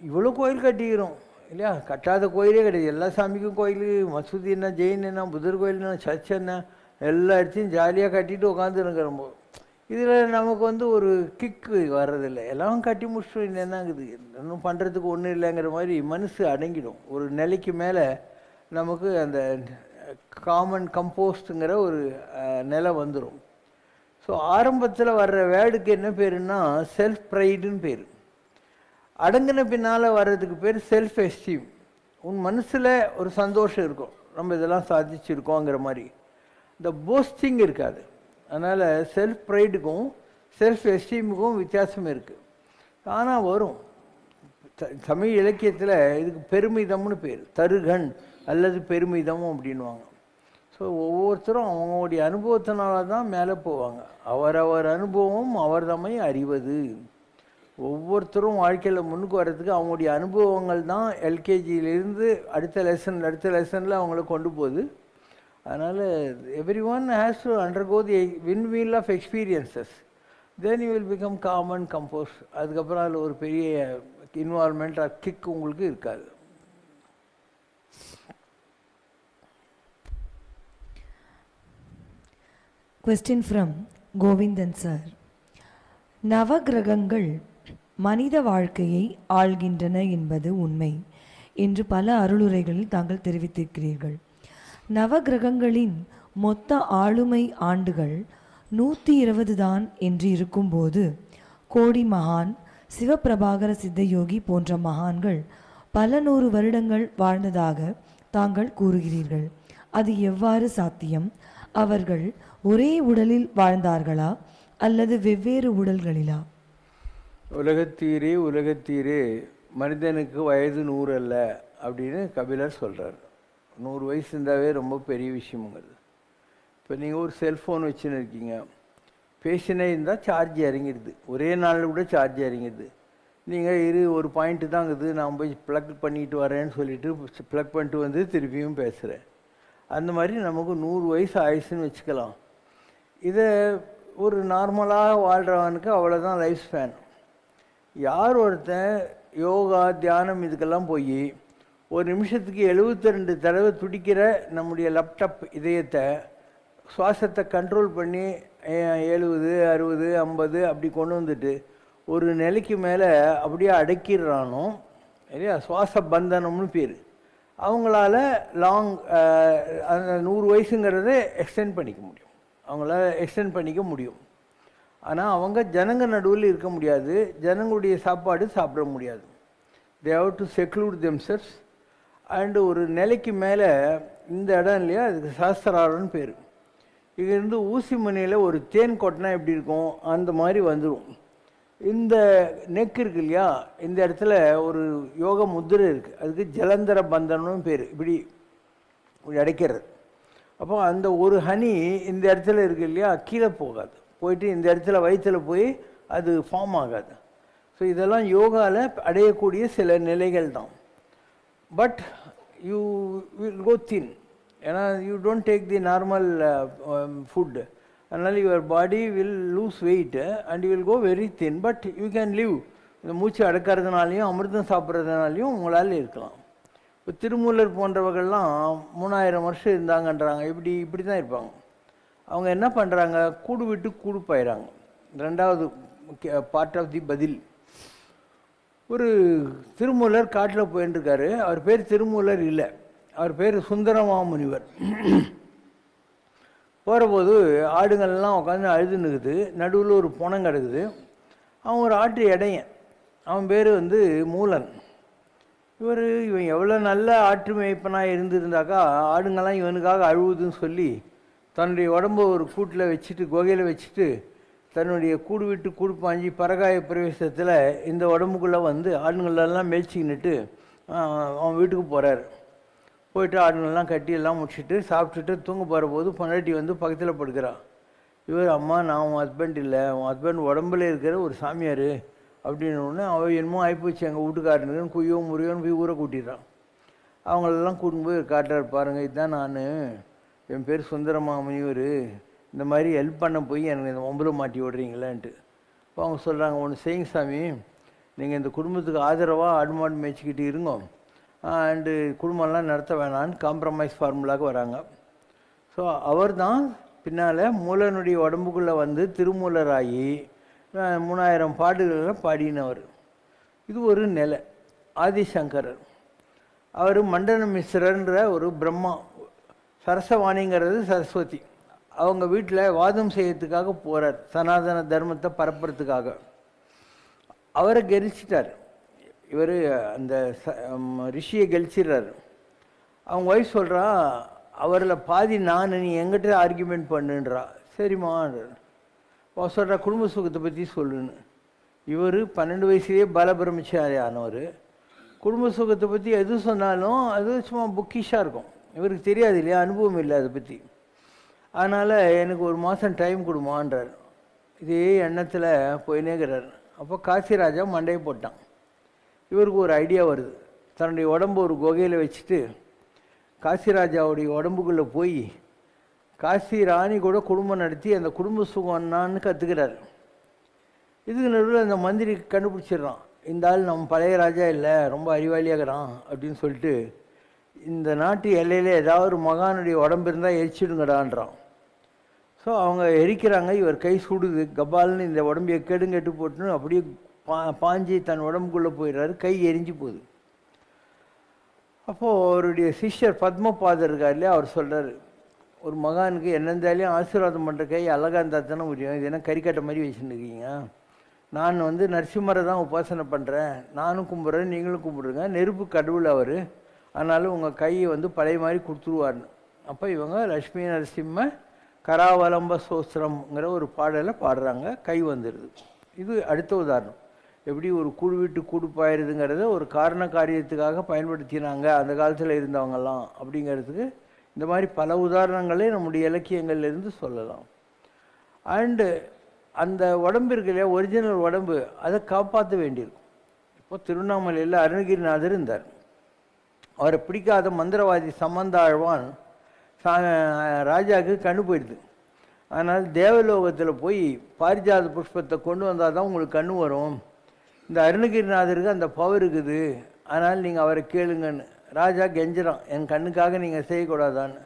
இவ்வளோ கோயில் கட்டிக்கிறோம் இல்லையா, கட்டாத கோயிலே கிடையாது. எல்லா சாமிக்கும் கோயில், மசூதி என்ன, ஜெயின் என்ன, புத்தர் கோயில் என்ன, சர்ச் என்ன, எல்லா இடத்தையும் ஜாலியாக கட்டிட்டு உட்காந்துருக்கிறோம். இதில் நமக்கு வந்து ஒரு கிக்கு வர்றதில்லை. எல்லாம் கட்டி முடிச்சிட்டோம், இன்னும் என்னங்குது, இன்னும் பண்ணுறதுக்கு ஒன்றும் இல்லைங்கிற மாதிரி மனசு அடங்கிடும். ஒரு நிலைக்கு மேலே நமக்கு அந்த காமன் கம்போஸ்ட்டுங்கிற ஒரு நிலை வந்துடும். ஸோ ஆரம்பத்தில் வர்ற வேர்டுக்கு என்ன பேருன்னா செல்ஃப் ப்ரைடுன்னு பேர். அடங்கின பின்னால் வர்றதுக்கு பேர் செல்ஃப் எஸ்டீம். உன் மனசில் ஒரு சந்தோஷம் இருக்கும், நம்ம இதெல்லாம் சாதிச்சிருக்கோங்கிற மாதிரி. இந்த போஸ்டிங் இருக்காது. அதனால் செல்ஃப் ப்ரைடுக்கும் செல்ஃப் எஸ்டீமுக்கும் வித்தியாசம் இருக்குது. ஆனால் வரும். தமிழ் இலக்கியத்தில் இதுக்கு பெருமிதம்னு பேர், தருகன் அல்லது பெருமிதம் அப்படின்வாங்க. ஸோ ஒவ்வொருத்தரும் அவங்களுடைய அனுபவத்தினால தான் மேலே போவாங்க. அவரவர் அனுபவம் அவர் தம்மை அறிவது. ஒவ்வொருத்தரும் வாழ்க்கையில் முன்னுக்கு வர்றதுக்கு அவங்களுடைய அனுபவங்கள் தான் எல்கேஜியிலேருந்து அடுத்த லெசனில் அவங்கள கொண்டு போகுது. அதனால் everyone has to undergo the வின்வீல் of experiences, then you will become calm and composed. அதுக்கப்புறம் அதில் ஒரு பெரிய இன்வால்மெண்ட் கிக் உங்களுக்கு இருக்காது. Question from Govindan sir. நவகிரகங்கள் மனித வாழ்க்கையை ஆள்கின்றன என்பது உண்மை என்று பல அருளுரைகளில் தாங்கள் தெரிவித்திருக்கிறீர்கள். நவகிரகங்களின் மொத்த ஆளுமை ஆண்டுகள் 120 தான் என்று இருக்கும்போது கோடி மகான், சிவபிரபாகர சித்தயோகி போன்ற மகான்கள் பல 100 வருடங்கள் வாழ்ந்ததாக தாங்கள் கூறுகிறீர்கள். அது எவ்வாறு சாத்தியம்? அவர்கள் ஒரே உடலில் வாழ்ந்தார்களா அல்லது வெவ்வேறு உடல்களிலா? உலகத்தீரே மனிதனுக்கு வயது 100 அல்ல அப்படின்னு கபிலர் சொல்கிறார். 100 வயசு இருந்தாவே ரொம்ப பெரிய விஷயமுங்கிறது. இப்போ நீங்கள் ஒரு செல்ஃபோன் வச்சுன்னு இருக்கீங்க, பேசினே இருந்தால் சார்ஜ் இறங்கிடுது, ஒரே நாளில் கூட சார்ஜ் இறங்கிடுது. நீங்கள் ஒரு பாயிண்ட்டு தான் இருக்குது, நான் போய் ப்ளக் பண்ணிட்டு வரேன்னு சொல்லிவிட்டு ப்ளக் பண்ணிட்டு வந்து திருப்பியும் பேசுகிறேன். அந்த மாதிரி நமக்கு 100 வயசு ஆயுசுன்னு வச்சுக்கலாம். இதை ஒரு நார்மலாக வாழ்கிறவனுக்கு அவ்வளோதான் லைஃப் ஸ்பேன். யார் ஒருத்தன் யோகா தியானம் இதுக்கெல்லாம் போய் ஒரு நிமிஷத்துக்கு 72 தடவை துடிக்கிற நம்முடைய லேப்டாப் இதயத்தை சுவாசத்தை கண்ட்ரோல் பண்ணி 70, 60, 50 அப்படி கொண்டு வந்துட்டு ஒரு நிலைக்கு மேலே அப்படியே அடக்கிடுறானோ இல்லையா, சுவாச பந்தனம்னு பேர். அவங்களால அந்த 100 வயசுங்கிறத எக்ஸ்டெண்ட் பண்ணிக்க முடியும், அவங்களால எக்ஸ்டெண்ட் பண்ணிக்க முடியும். ஆனால் அவங்க ஜனங்க நடுவில் இருக்க முடியாது, ஜனங்களுடைய சாப்பாடு சாப்பிட முடியாது. They have to seclude themselves. And ஒரு நிலைக்கு மேலே இந்த இடம் இல்லையா, அதுக்கு சாஸ்திராரன்னு பேர். இங்கேருந்து ஊசி மணியில் ஒரு தேன் கொட்டினா எப்படி இருக்கும் அந்த மாதிரி வந்துடும். இந்த நெக் இருக்கு இல்லையா, இந்த இடத்துல ஒரு யோக முத்திரை இருக்குது, அதுக்கு ஜலந்தர பந்தனம்னு பேர். இப்படி அடைக்கிறது. அப்போ அந்த ஒரு ஹனி இந்த இடத்துல இருக்குது இல்லையா, கீழே போகாது, போயிட்டு இந்த இடத்துல வயிற்றில் போய் அது ஃபார்ம் ஆகாது. ஸோ இதெல்லாம் யோகாவில் அடையக்கூடிய சில நிலைகள் தான். But you will go thin, ஏன்னா you don't take the normal food. அதனால் your body will lose weight and you will go very thin. But you can live. இந்த மூச்சு அடக்கிறதுனாலையும் அமிர்தம் சாப்பிட்றதுனாலையும் உங்களால் இருக்கலாம். இப்போ திருமூலர் போன்றவர்கள்லாம் 3000 வருஷம் இருந்தாங்கன்றாங்க. இப்படி தான் இருப்பாங்க. அவங்க என்ன பண்ணுறாங்க, கூடு விட்டு கூடு போயிடறாங்க. ரெண்டாவது பார்ட் ஆஃப் தி பதில். ஒரு திருமூலர் காட்டில் போயின்ட்டுருக்காரு. அவர் பேர் திருமூலர் இல்லை, அவர் பேர் சுந்தரமாமுனிவர். போகிறபோது ஆடுங்கள்லாம் உட்காந்து அழுதுன்னுக்குது, நடுவில் ஒரு புணம் கிடக்குது. அவன் ஒரு ஆட்டு இடையன், அவன் பேர் மூலன். இவன் எவ்வளோ நல்ல ஆட்டு மேய்ப்பனாக இருந்திருந்தாக்கா ஆடுங்கள்லாம் இவனுக்காக அழுவுதுன்னு சொல்லி தன்னுடைய உடம்பை ஒரு கூட்டில் வச்சுட்டு, குகையில் வச்சுட்டு, தன்னுடைய கூடு விட்டு கூடு பாஞ்சி பரகாய பிரவேசத்தில் இந்த உடம்புக்குள்ளே ஆடுங்களெல்லாம் மேய்ச்சிக்கின்னுட்டு அவன் வீட்டுக்கு போகிறார். போயிட்டு ஆடுங்கள்லாம் கட்டி எல்லாம் முடிச்சுட்டு சாப்பிட்டுட்டு தூங்க போகிற போது பொண்டாட்டி பக்கத்தில் படுக்கிறான். இவர், அம்மா நான் உன் ஹஸ்பண்ட் இல்லை, உன் ஹஸ்பண்ட் உடம்புல இருக்கிற ஒரு சாமியார், அப்படின்னோடனே அவள் என்னமோ ஆகிப்போச்சு எங்கள் வீட்டுக்காரனுக்குன்னு குய்யோ முறையோன்னு போய் ஊரை கூட்டிடுறான். அவங்களெல்லாம் கூட்டின்னு போய் காட்டுறாரு, பாருங்கள் இதுதான் நான், என் பேர் சுந்தரமாமுனிவர், இந்த மாதிரி ஹெல்ப் பண்ண போய் எனக்கு இந்த ஒம்பளை மாட்டி விடுறீங்களான்ட்டு. இப்போ அவங்க சொல்கிறாங்க, ஒன்று செய்யுங்க சாமி, நீங்கள் இந்த குடும்பத்துக்கு ஆதரவாக ஆடு மாடு மேய்ச்சிக்கிட்டு இருங்க, அண்டு குடும்பம்லாம் நடத்த வேணான்னு காம்ப்ரமைஸ் ஃபார்முலாவுக்கு வராங்க. ஸோ அவர் தான் பின்னால் மூலனுடைய உடம்புக்குள்ளே வந்து திருமூலராகி 3000 பாடல்களை பாடினவர். இது ஒரு நிலை. ஆதிசங்கரர் அவர் மண்டன மிஸ்ரன்ற ஒரு பிரம்மா, சரசவாணிங்கிறது சரஸ்வதி, அவங்க வீட்டில் வாதம் செய்யறதுக்காக போகிறார், சனாதன தர்மத்தை பரப்புறதுக்காக. அவரை கெரிச்சிட்டார் இவர், அந்த ரிஷியை கெலிச்சிடுறார். அவங்க ஒய்ஃப் சொல்கிறா, அவரில் பாதி நான், நீ எங்கிட்ட ஆர்கியூமெண்ட் பண்ணுன்றா. சரிம்மா அவள் சொல்கிறா, குடும்ப சுகத்தை பற்றி சொல்லுன்னு. இவர் 12 வயசுலேயே பலபிரமச்சாரி ஆனவர். குடும்ப சுகத்தை பற்றி எது சொன்னாலும் அது சும்மா புக்கிஷாக இருக்கும், இவருக்கு தெரியாது இல்லையா, அனுபவம் இல்லை அதை பற்றி. அதனால் எனக்கு 1 மாதம் டைம் கொடுமான்றார். இதே எண்ணத்தில் போயினேங்கிறார். அப்போ காசிராஜா மண்டையை போட்டான். இவருக்கு ஒரு ஐடியா வருது, தன்னுடைய உடம்பு ஒரு குகையில் வச்சுட்டு காசிராஜாவுடைய உடம்புக்குள்ளே போய் காசி ராணி கூட குடும்பம் நடத்தி அந்த குடும்ப சுகம் என்னான்னு கற்றுக்கிறார். இதுக்கு நடுவில் அந்த மந்திரி கண்டுபிடிச்சிடுறான், இந்த ஆள் நம்ம பழைய ராஜா இல்லை, ரொம்ப அறிவாளியாகிறான் அப்படின்னு சொல்லிட்டு, இந்த நாட்டு எல்லையில் ஏதாவது ஒரு மகானுடைய உடம்பு இருந்தால் எரிச்சிடுங்கடான்றான். ஸோ அவங்க எரிக்கிறாங்க, இவர் கை சுடுது, கபால்னு இந்த உடம்பு கெட்டு போட்டுன்னு அப்படியே பாஞ்சி தன் உடம்புக்குள்ளே போயிடுறாரு, கை எரிஞ்சு போகுது. அப்போது அவருடைய சிஷ்யர் பத்மபாதர் இருக்கார் இல்லையா, அவர் சொல்கிறார், ஒரு மகானுக்கு என்னந்தாலையும் ஆசீர்வாதம் பண்ணுற கை அழகாக இருந்தால் தானே முடியும், இது என்ன கறிக்கட்டை மாதிரி வச்சுருக்கீங்க, நான் நரசிம்மரை தான் உபாசனை பண்ணுறேன், நானும் கும்பிட்றேன் நீங்களும் கும்பிடுங்க, நெருப்பு கடவுள் அவர், அதனால உங்கள் கையை பழைய மாதிரி கொடுத்துருவார்னு. அப்போ இவங்க லக்ஷ்மி நரசிம்ம கராவலம்ப சோஸ்திரம்ங்கிற ஒரு பாடலை பாடுறாங்க, கை வந்துடுது. இது அடுத்த உதாரணம், எப்படி ஒரு கூடு விட்டு கூடு பாயிருதுங்கிறத ஒரு காரண காரியத்துக்காக பயன்படுத்தினாங்க அந்த காலத்தில் இருந்தவங்கெல்லாம் அப்படிங்கிறதுக்கு இந்த மாதிரி பல உதாரணங்களே நம்முடைய இலக்கியங்கள்லேருந்து சொல்லலாம். அண்டு அந்த உடம்பு இருக்கு இல்லையா, ஒரிஜினல் உடம்பு, அதை காப்பாற்ற வேண்டியிருக்கும். இப்போ திருவண்ணாமலையில் அருணகிரிநாதர் இருந்தார். அவரை பிடிக்காத மந்திரவாதி சம்பந்தாழ்வான் ராஜாவுக்கு கண்ணு போயிடுது. அதனால் தேவலோகத்தில் போய் பாரிஜாத புஷ்பத்தை கொண்டு வந்தால் தான் உங்களுக்கு கண்ணு வரும், இந்த அருணகிரிநாதருக்கு அந்த பவர் இருக்குது, அதனால் நீங்கள் அவரை கேளுங்கன்னு. ராஜா கெஞ்சிறான், என் கண்ணுக்காக நீங்கள் செய்யக்கூடாதான்னு.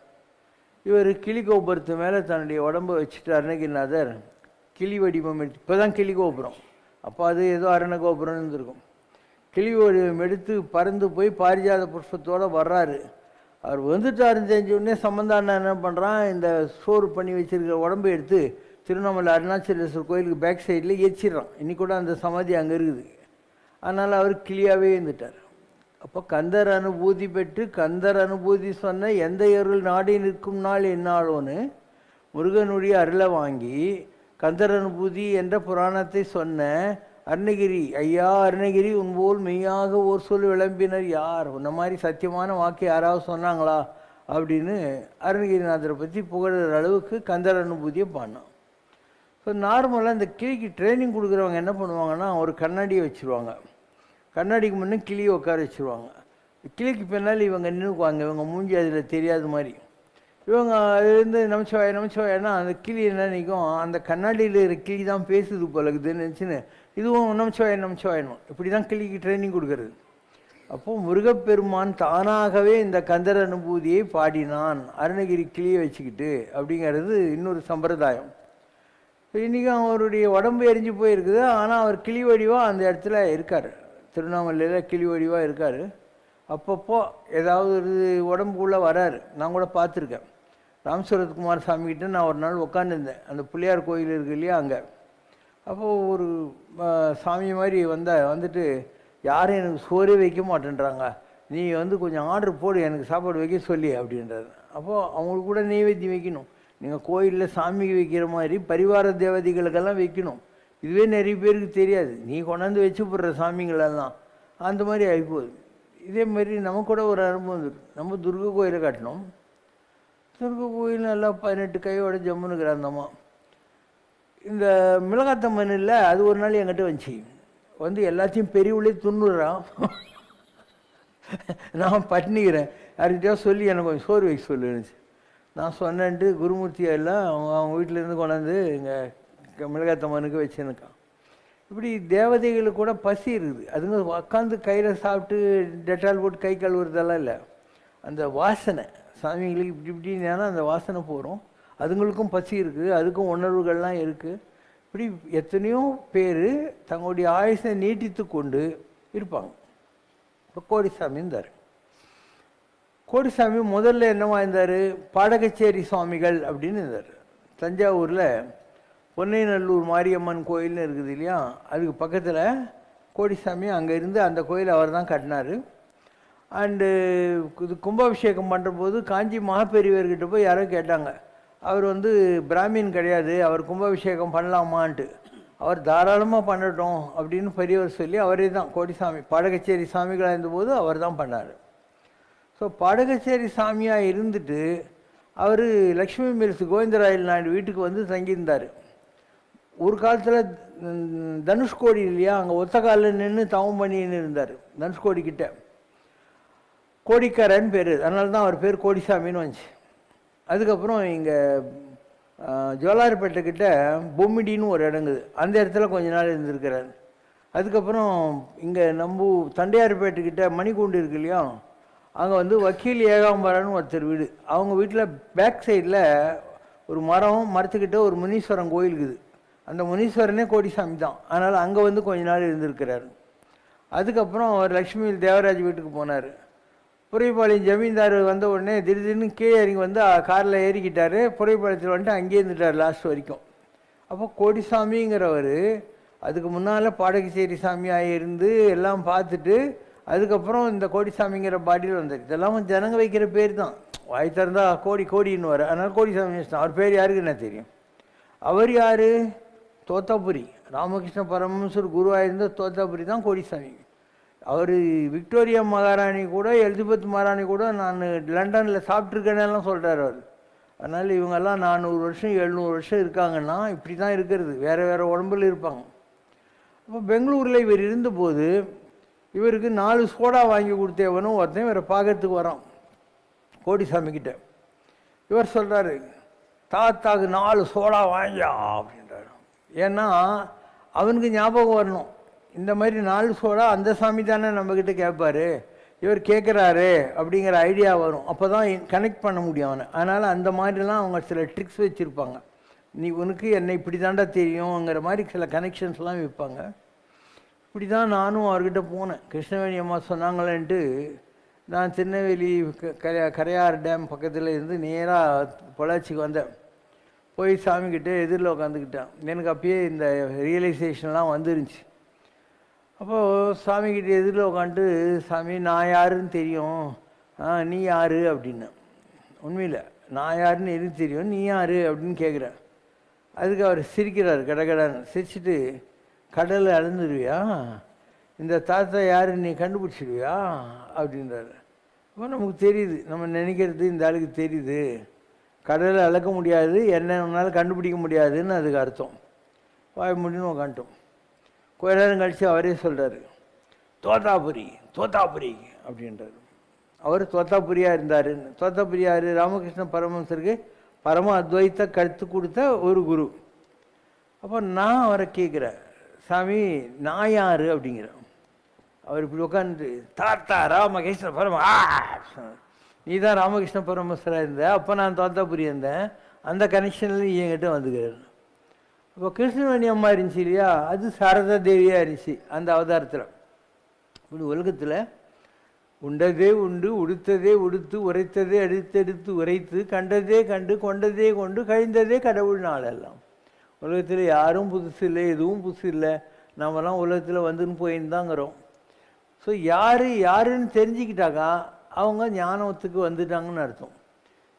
இவர் கிளி கோபுரத்து மேலே தன்னுடைய உடம்பை வச்சுட்டு அருணகிரிநாதர் கிளி வடிவம் எடுத்து, இப்போ தான் கிளி கோபுரம், அப்போ அது ஏதோ அருண கோபுரம்னு இருந்திருக்கும், கிளி வடிவம் எடுத்து பறந்து போய் பாரிஜாத புஷ்பத்தோடு வர்றாரு. அவர் வந்துட்டாருன்னு தெரிஞ்ச உடனே சம்பந்தாண்ணா என்ன பண்ணுறான், இந்த சோறு பண்ணி வச்சுருக்கிற உடம்பை எடுத்து திருவண்ணாமலை அருணாச்சலேஸ்வரர் கோயிலுக்கு பேக் சைடில் எச்சிடுறான். இன்னைக்கு கூட அந்த சமாதி அங்கே இருக்குது. அதனால் அவர் கிளியாகவே இருந்துட்டார். அப்போ கந்தர் அனுபூதி பெற்று கந்தர் அனுபூதி சொன்ன எந்த அருள் நாடி நிற்கும் நாள் என்னாலோன்னு முருகனுடைய அருளை வாங்கி கந்தர் அனுபூதி என்ற புராணத்தை சொன்ன அருணகிரி, ஐயா அருணகிரி உன்போல் மெய்யாக ஒரு சொல் விளம்பினர் யார், உன்ன மாதிரி சத்தியமான வாக்கு யாராவது சொன்னாங்களா அப்படின்னு அருணகிரிநாதரை பற்றி புகழ்கிற அளவுக்கு கந்தர் அனுபூதியை பாடினான். ஸோ நார்மலாக இந்த கிளிக்கு ட்ரைனிங் கொடுக்குறவங்க என்ன பண்ணுவாங்கன்னா, ஒரு கண்ணாடியை வச்சுருவாங்க, கண்ணாடிக்கு முன்னே கிளியை உட்கார வச்சுருவாங்க, கிளிக்கு பின்னால் இவங்க நின்றுக்குவாங்க, இவங்க மூஞ்சி அதில் தெரியாத மாதிரி. இவங்க அதுலேருந்து நமச்சிவாயன்னா அந்த கிளி என்ன நினைக்கும், அந்த கண்ணாடியில் இருக்கிற கிளி தான் பேசுது போல இருக்குதுன்னு நினச்சின்னு இதுவும் நமச்சிவாயணும். இப்படி தான் கிளிக்கு ட்ரைனிங் கொடுக்கறது. அப்போது முருகப்பெருமான் தானாகவே இந்த கந்தர் அனுபூதியை பாடினான் அருணகிரி கிளியை வச்சுக்கிட்டு அப்படிங்கிறது இன்னொரு சம்பிரதாயம். இன்றைக்கும் அவருடைய உடம்பு எரிஞ்சு போயிருக்குது, ஆனால் அவர் கிளி வடிவாக அந்த இடத்துல இருக்கார், திருவண்ணாமலையில் கிளி வடிவாக இருக்கார். அப்பப்போ ஏதாவது ஒரு உடம்புக்குள்ளே வராரு, நான் கூட பார்த்துருக்கேன். ராமசுரத்குமார் சாமிக்கிட்ட நான் ஒரு நாள் உட்காந்துருந்தேன், அந்த பிள்ளையார் கோயில் இருக்கு இல்லையா அங்கே. அப்போது ஒரு சாமி மாதிரி வந்துட்டு யாரும் எனக்கு சோறே வைக்க மாட்டேன்றாங்க, நீ கொஞ்சம் ஆர்டர் போடு எனக்கு சாப்பாடு வைக்க சொல்லி அப்படின்றாரு. அப்போது அவங்களுக்கு கூட நெய்வேத்தியம் வைக்கணும், நீங்கள் கோயிலில் சாமிக்கு வைக்கிற மாதிரி பரிவார தேவதைகளுக்கெல்லாம் வைக்கணும். இதுவே நிறைய பேருக்கு தெரியாது, நீ கொண்டாந்து வச்சு போடுற சாமிங்களெல்லாம் அந்த மாதிரி ஆகிப்போகுது. இதே மாதிரி நமக்கு கூட ஒரு அனுபவம் இருக்குது. நம்ம துர்கை கோயிலை காட்டினோம், துர்கை கோயில் நல்லா 18 கையோட ஜம்முனுக்குற அந்தம்மா. இந்த மிளகாத்தம்மன் இல்லை, அது ஒரு நாள் என்கிட்ட வந்துச்சு. வந்து எல்லாத்தையும் பெரியவுள்ளே துண்ணுறான். நான் பட்னிக்கிறேன், யார்கிட்டயோ சொல்லி எனக்கு கொஞ்சம் சோறு வைக்க சொல்லுச்சு. நான் சொன்னேன்ட்டு குருமூர்த்தி எல்லாம் அவங்க வீட்டிலேருந்து கொண்டாந்து இங்கே மிளகாத்தம்மனுக்கு வச்சுருக்கான். இப்படி தேவதைகளுக்கு கூட பசி இருக்குது. அதுங்க உட்காந்து கையில் சாப்பிட்டு டெட்டால் போட்டு கை கழுவுறதெல்லாம் இல்லை. அந்த வாசனை சாமிங்களுக்கு இப்படி இப்படின்னா அந்த வாசனை போகிறோம். அதுங்களுக்கும் பசி இருக்குது, அதுக்கும் உணர்வுகள்லாம் இருக்குது. இப்படி எத்தனையோ பேர் தங்களுடைய ஆயுசை நீட்டித்து கொண்டு இருப்பாங்க. இப்போ கோடிசாமி இருந்தார். கோடிசாமி முதல்ல என்னவா இருந்தார்? பாடகச்சேரி சுவாமிகள் அப்படின்னு இருந்தார். தஞ்சாவூரில் பொன்னைநல்லூர் மாரியம்மன் கோயில்னு இருக்குது இல்லையா, அதுக்கு பக்கத்தில் கோடிசாமி அங்கே இருந்து அந்த கோயில் அவர் தான் கட்டினார். அண்டு இது கும்பாபிஷேகம் பண்ணுறபோது காஞ்சி மகாபெரியவர்கிட்ட போய் யாரோ கேட்டாங்க, அவர் வந்து பிராமின் கிடையாது, அவர் கும்பாபிஷேகம் பண்ணலாமான்ட்டு. அவர் தாராளமாக பண்ணட்டும் அப்படின்னு பெரியவர் சொல்லி அவரே தான் கோடிசாமி பாடகச்சேரி சாமிகளாக இருந்தபோது அவர் தான் பண்ணார். ஸோ பாடகச்சேரி சாமியாக இருந்துட்டு அவர் லக்ஷ்மி மில்ஸ் கோவிந்தராயல் நாயுடு வீட்டுக்கு வந்து தங்கியிருந்தார். ஒரு காலத்தில் தனுஷ்கோடி இல்லையா, அங்கே ஒத்த காலில் நின்று தவம் பண்ணின்னு இருந்தார். தனுஷ்கோடி கிட்ட கோடிக்காரன் பேர், அதனால தான் அவர் பேர் கோடிசாமின்னு வந்துச்சு. அதுக்கப்புறம் இங்கே ஜோலார்பேட்டைக்கிட்ட பொம்மிடின்னு ஒரு இடங்குது, அந்த இடத்துல கொஞ்ச நாள் இருந்திருக்கிறார். அதுக்கப்புறம் இங்கே நம்ம தண்டையார்பேட்டைக்கிட்ட மணிக்கூண்டு இருக்கு இல்லையா, அங்கே வந்து வக்கீல் ஏகாம்பரன்னு ஒருத்தர் வீடு. அவங்க வீட்டில் பேக் சைடில் ஒரு மரத்துக்கிட்ட ஒரு முனீஸ்வரன் கோயில் இருக்குது. அந்த முனீஸ்வரனே கோடிசாமி தான். அதனால் அங்கே வந்து கொஞ்ச நாள் இருந்திருக்கிறார். அதுக்கப்புறம் அவர் லக்ஷ்மி தேவராஜ் வீட்டுக்கு போனார். புரைப்பாளையம் ஜமீன்தார் வந்த உடனே திடீர்னு கீழே இறங்கி வந்து காரில் ஏறிக்கிட்டார். புரைப்பாளையத்தில் வந்துட்டு அங்கேயே இருந்துட்டார் லாஸ்ட் வரைக்கும். அப்போ கோடிசாமிங்கிறவர் அதுக்கு முன்னால் பாடகச்சேரி சாமியாக இருந்து எல்லாம் பார்த்துட்டு அதுக்கப்புறம் இந்த கோடிசாமிங்கிற பாடியில் வந்தார். இதெல்லாம் ஜனங்க வைக்கிற பேர் தான், வாய் திறந்தா கோடின்னு வர. அதனால் கோடிசாமி அவர் பேர் யாருக்கு என்ன தெரியும்? அவர் யார்? தோத்தாபுரி ராமகிருஷ்ண பரமஹம்சர் குருவாக இருந்த தோத்தாபுரி தான் கோடிசாமி. அவர் விக்டோரியா மகாராணி கூட எலிசபெத் மகாராணி கூட நான் லண்டனில் சாப்பிட்ருக்கேன்னெல்லாம் சொல்கிறார் அவர். அதனால் இவங்கெல்லாம் 400 வருஷம் 700 வருஷம் இருக்காங்கன்னா இப்படி தான் இருக்கிறது, வேறு வேறு உடம்புல இருப்பாங்க. அப்போ பெங்களூரில் இவர் இருந்தபோது இவருக்கு 4 சோடா வாங்கி கொடுத்தேவனும் ஒருத்தன் இவரை பார்க்கறதுக்கு வரான் கோடிசாமிக்கிட்ட. இவர் சொல்கிறாரு, தாத்தாக்கு 4 சோடா வாங்கியா அப்படின்றாரு. ஏன்னா அவனுக்கு ஞாபகம் வரணும், இந்த மாதிரி 4 சோடா அந்த சாமி தானே நம்மக்கிட்ட கேட்பாரு, இவர் கேட்குறாரு அப்படிங்கிற ஐடியா வரும். அப்போ தான் கனெக்ட் பண்ண முடியும் அவனை. அதனால் அந்த மாதிரிலாம் அவங்க சில ட்ரிக்ஸ் வச்சுருப்பாங்க. நீ உனக்கு என்னை இப்படி தாண்டா தெரியுங்கிற மாதிரி சில கனெக்ஷன்ஸ்லாம் வைப்பாங்க. இப்படி தான் நானும் அவர்கிட்ட போனேன். கிருஷ்ணவேணி அம்மா சொன்னாங்களேன்ட்டு நான் திருநெல்வேலி கரையார் டேம் பக்கத்தில் இருந்து நேராக பொள்ளாச்சிக்கு வந்தேன். போய் சாமிக்கிட்ட எதிரில் உட்காந்துக்கிட்டேன். எனக்கு அப்பயே இந்த ரியலைசேஷன்லாம் வந்துருந்துச்சு. அப்போது சாமிக்கிட்ட எதிரில் உட்காந்துட்டு, சாமி நான் யாருன்னு தெரியும், நீ யார் அப்படின்னு. உண்மையில் நான் யாருன்னு எதுக்கு தெரியும், நீ யார் அப்படின்னு கேட்குறேன். அதுக்கு அவர் சிரிக்கிறார், கடகடான்னு சிரிச்சுட்டு, கடலை அளந்துடுவியா, இந்த தாத்தா யார் நீ கண்டுபிடிச்சிடுவியா அப்படின்றாரு. அப்போ நமக்கு தெரியுது, நம்ம நினைக்கிறது இந்த ஆளுக்கு தெரியுது, கடலை அளக்க முடியாது, என்ன ஒன்றாலும் கண்டுபிடிக்க முடியாதுன்னு அதுக்கு அர்த்தம். வாய் முடின்னு உக்காண்டோம். கொஞ்ச நேரம் கழித்து அவரே சொல்கிறார், தோத்தாபுரி அப்படின்றார். அவர் தோத்தாபுரியாக இருந்தாருன்னு. தோத்தாபுரி யார்? ராமகிருஷ்ண பரமஹம்சருக்கு பரம அத்வைத்தை கற்றுக் கொடுத்த ஒரு குரு. அப்போ நான் அவரை கேட்குறேன், சாமி நான் யார் அப்படிங்கிறேன். அவர் இப்படி உட்காந்து, தாத்தா ராமகிருஷ்ண நீ தான் ராமகிருஷ்ண பரமஹம்சராக இருந்த, அப்போ நான் தோத்தாபுரி இருந்தேன், அந்த கனெக்ஷனில் என்கிட்ட வந்துக்கிறார். இப்போ கிருஷ்ணவேணி அம்மா இருந்துச்சு இல்லையா, அது சாரதா தேவியாக இருந்துச்சு அந்த அவதாரத்தில். இப்படி உலகத்தில் உண்டதே உண்டு, உடுத்ததே உடுத்து, உரைத்ததே எடுத்தெடுத்து உரைத்து, கண்டதே கண்டு, கொண்டதே கொண்டு, கழிந்ததே கடவுள் நாளெல்லாம். உலகத்தில் யாரும் புதுசு இல்லை, எதுவும் புதுசு இல்லை, நம்மலாம் உலகத்தில் வந்துன்னு போயின்னு தாங்கிறோம். ஸோ யாருன்னு தெரிஞ்சுக்கிட்டாக்கா அவங்க ஞானத்துக்கு வந்துட்டாங்கன்னு அர்த்தம்.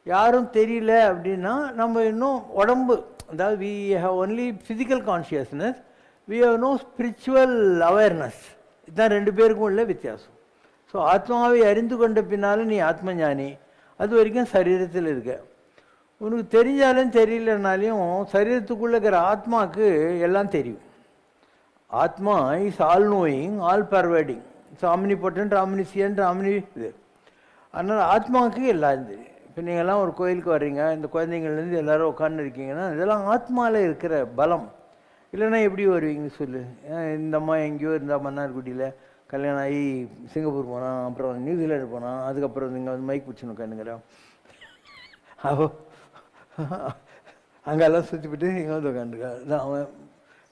யாரும் தெரியல அப்படின்னா நம்ம இன்னும் உடம்பு, அதாவது we have only physical consciousness, we have no spiritual awareness. இதுதான் ரெண்டு பேருக்கும் உள்ள வித்தியாசம். ஸோ ஆத்மாவை அறிந்து கொண்ட பின்னாலும் நீ ஆத்ம ஞானி, அது வரைக்கும் சரீரத்தில் இருக்க. உனக்கு தெரிஞ்சாலும் தெரியலனாலையும் சரீரத்துக்குள்ளே இருக்கிற ஆத்மாவுக்கு எல்லாம் தெரியும். Atma is all knowing, all pervading. It's omnipotent, omniscient, இது. அதனால் ஆத்மாவுக்கு எல்லாம் தெரியும். இப்போ நீங்கள்லாம் ஒரு கோயிலுக்கு வர்றீங்க, இந்த குழந்தைங்கள்லேருந்து எல்லோரும் உட்காந்துருக்கீங்கன்னா இதெல்லாம் ஆத்மாவில் இருக்கிற பலம். இல்லைன்னா எப்படி வருவீங்கன்னு சொல்லு. இந்த அம்மா எங்கேயோ இருந்தால் மன்னார்குடியில் கல்யாணம் ஆகி சிங்கப்பூர் போனான், அப்புறம் நியூசிலாண்டு போனான், அதுக்கப்புறம் நீங்கள் வந்து மைக் பிடிச்சின்னு உட்காந்துங்கிறான். அப்போ அங்கெல்லாம் சுற்றிவிட்டு இங்கே வந்து உட்காந்துருக்கான். அவன்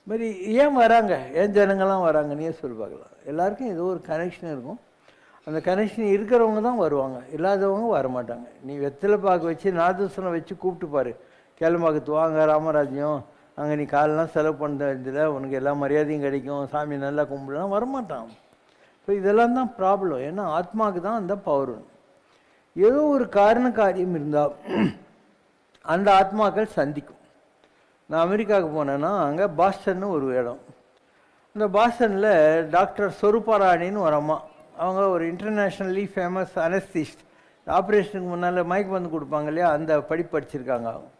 மாதிரி ஏன் வராங்க, ஏன் ஜனங்கள்லாம் வராங்கன்னே சொல்லி பார்க்கலாம். எல்லாருக்கும் ஏதோ ஒரு கனெக்ஷன் இருக்கும். அந்த கனெக்ஷன் இருக்கிறவங்க தான் வருவாங்க, இல்லாதவங்க வரமாட்டாங்க. நீ வெத்தலை பாக்கு வச்சு நாதஸ்வரம் வச்சு கூப்பிட்டு பாரு, கேளம்பாக்கத்து வாங்க ராமராஜ்யம், அங்கே நீ காலெலாம் செலவு பண்ண இதில் உனக்கு எல்லா மரியாதையும் கிடைக்கும், சாமி நல்லா கும்பிடலாம், வரமாட்டான். ஸோ இதெல்லாம் தான் ப்ராப்ளம். ஏன்னா ஆத்மாவுக்கு தான் அந்த பவர். ஏதோ ஒரு காரியம் இருந்தால் அந்த ஆத்மாக்கள் சந்திக்கும். நான் அமெரிக்காவுக்கு போனேன்னா அங்கே பாஸ்டன்னு ஒரு இடம். இந்த பாஸ்டனில் டாக்டர் சொருபாராணின்னு ஒரு அம்மா, அவங்க ஒரு இன்டர்நேஷ்னலி ஃபேமஸ் அனஸ்திஸ்ட். ஆப்ரேஷனுக்கு முன்னால் மயக்கம் வந்து கொடுப்பாங்க இல்லையா, அந்த படிப்பு படிச்சிருக்காங்க அவங்க.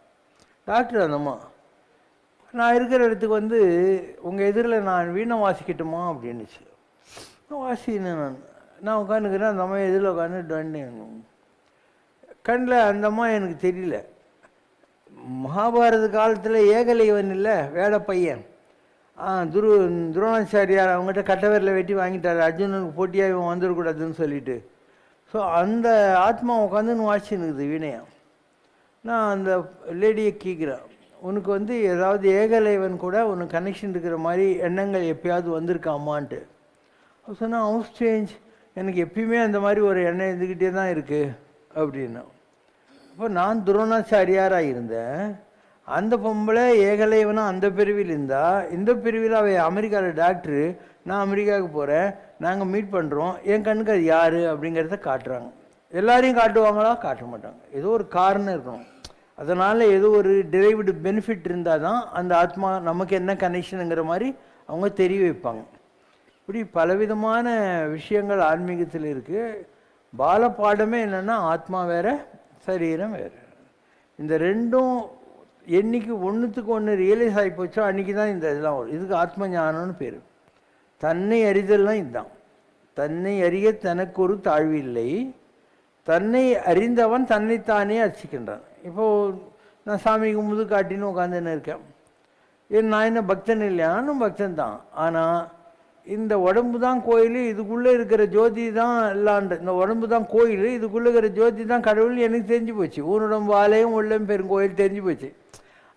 டாக்டர் அந்த அம்மா, நான் இருக்கிற இடத்துக்கு வந்து உங்கள் எதிரில் நான் வீணை வாசிக்கட்டுமா அப்படின்னுச்சு. வாசின்னு நான் உட்காந்துக்கிறேன். அந்த அம்மா எதிரில் உட்காந்துட்டு வந்தேன். கண்ணில் அந்த அம்மா எனக்கு தெரியல. மகாபாரத காலத்தில் ஏகலைவன் இல்லை வேட பையன், துரோணாச்சாரியார் அவங்ககிட்ட கட்டவரில் வெட்டி வாங்கிட்டார், அர்ஜுனனுக்கு போட்டியாக இவன் வந்துடக்கூடாதுன்னு சொல்லிட்டு. ஸோ அந்த ஆத்மா உட்காந்துன்னு வாசிச்சுன்னுக்குது வீணையா. நான் அந்த லேடியை கேட்குறேன், உனக்கு வந்து ஏதாவது ஏகலைவன் கூட உனக்கு கனெக்ஷன் இருக்கிற மாதிரி எண்ணங்கள் எப்பயாவது வந்திருக்காமான்ட்டு. சொன்னால் ஹவுஸ் சேஞ்ச், எனக்கு எப்பயுமே அந்த மாதிரி ஒரு எண்ணம் இருந்துக்கிட்டே தான் இருக்குது அப்படின்னா. அப்போ நான் துரோணாச்சாரியாராக இருந்தேன், அந்த பொம்பளை ஏகலைவனாக அந்த பிரிவில் இருந்தால், இந்த பிரிவில் அவள் அமெரிக்காவில் டாக்டரு, நான் அமெரிக்காவுக்கு போகிறேன், நாங்கள் மீட் பண்ணுறோம், என் கண்ணுக்கு அது யார் அப்படிங்கிறத காட்டுறாங்க. எல்லாரையும் காட்டுவாங்களா? காட்ட மாட்டாங்க. ஏதோ ஒரு காரணம் இருக்கணும். அதனால் ஏதோ ஒரு டிரைவ்டு பெனிஃபிட் இருந்தால் தான் அந்த ஆத்மா நமக்கு என்ன கனெக்ஷனுங்கிற மாதிரி அவங்க தெரிய வைப்பாங்க. இப்படி பலவிதமான விஷயங்கள் ஆன்மீகத்தில் இருக்குது. பாலப்பாடமே என்னென்னா ஆத்மா வேறு, சரீரம் வேறு. இந்த ரெண்டும் என்னைக்கு ஒன்றுத்துக்கு ஒன்று ரியலைஸ் ஆகி போச்சோ அன்றைக்கி தான் இந்த இதெல்லாம் வரும். இதுக்கு ஆத்ம ஞானம்னு பேர். தன்னை அறிதல்லாம் இதுதான். தன்னை அறிய தனக்கு ஒரு தாழ்வு இல்லை, தன்னை அறிந்தவன் தன்னைத்தானே அர்ச்சிக்கின்றான். இப்போது நான் சாமி கும்பிடு காட்டின்னு உட்காந்துன்னு இருக்கேன். நான் என்ன பக்தன் இல்லையா? நானும் பக்தன் தான். ஆனால் இந்த உடம்பு தான் கோயில், இதுக்குள்ளே இருக்கிற ஜோதி தான் இல்லான்ற, இந்த உடம்பு தான் கோயில், இதுக்குள்ளே இருக்கிற ஜோதி தான் கடவுள் எனக்கு தெரிஞ்சு போச்சு. ஊனுடம்பு ஆலயம் உள்ளம் பெருங்கோயில் தெரிஞ்சு போச்சு.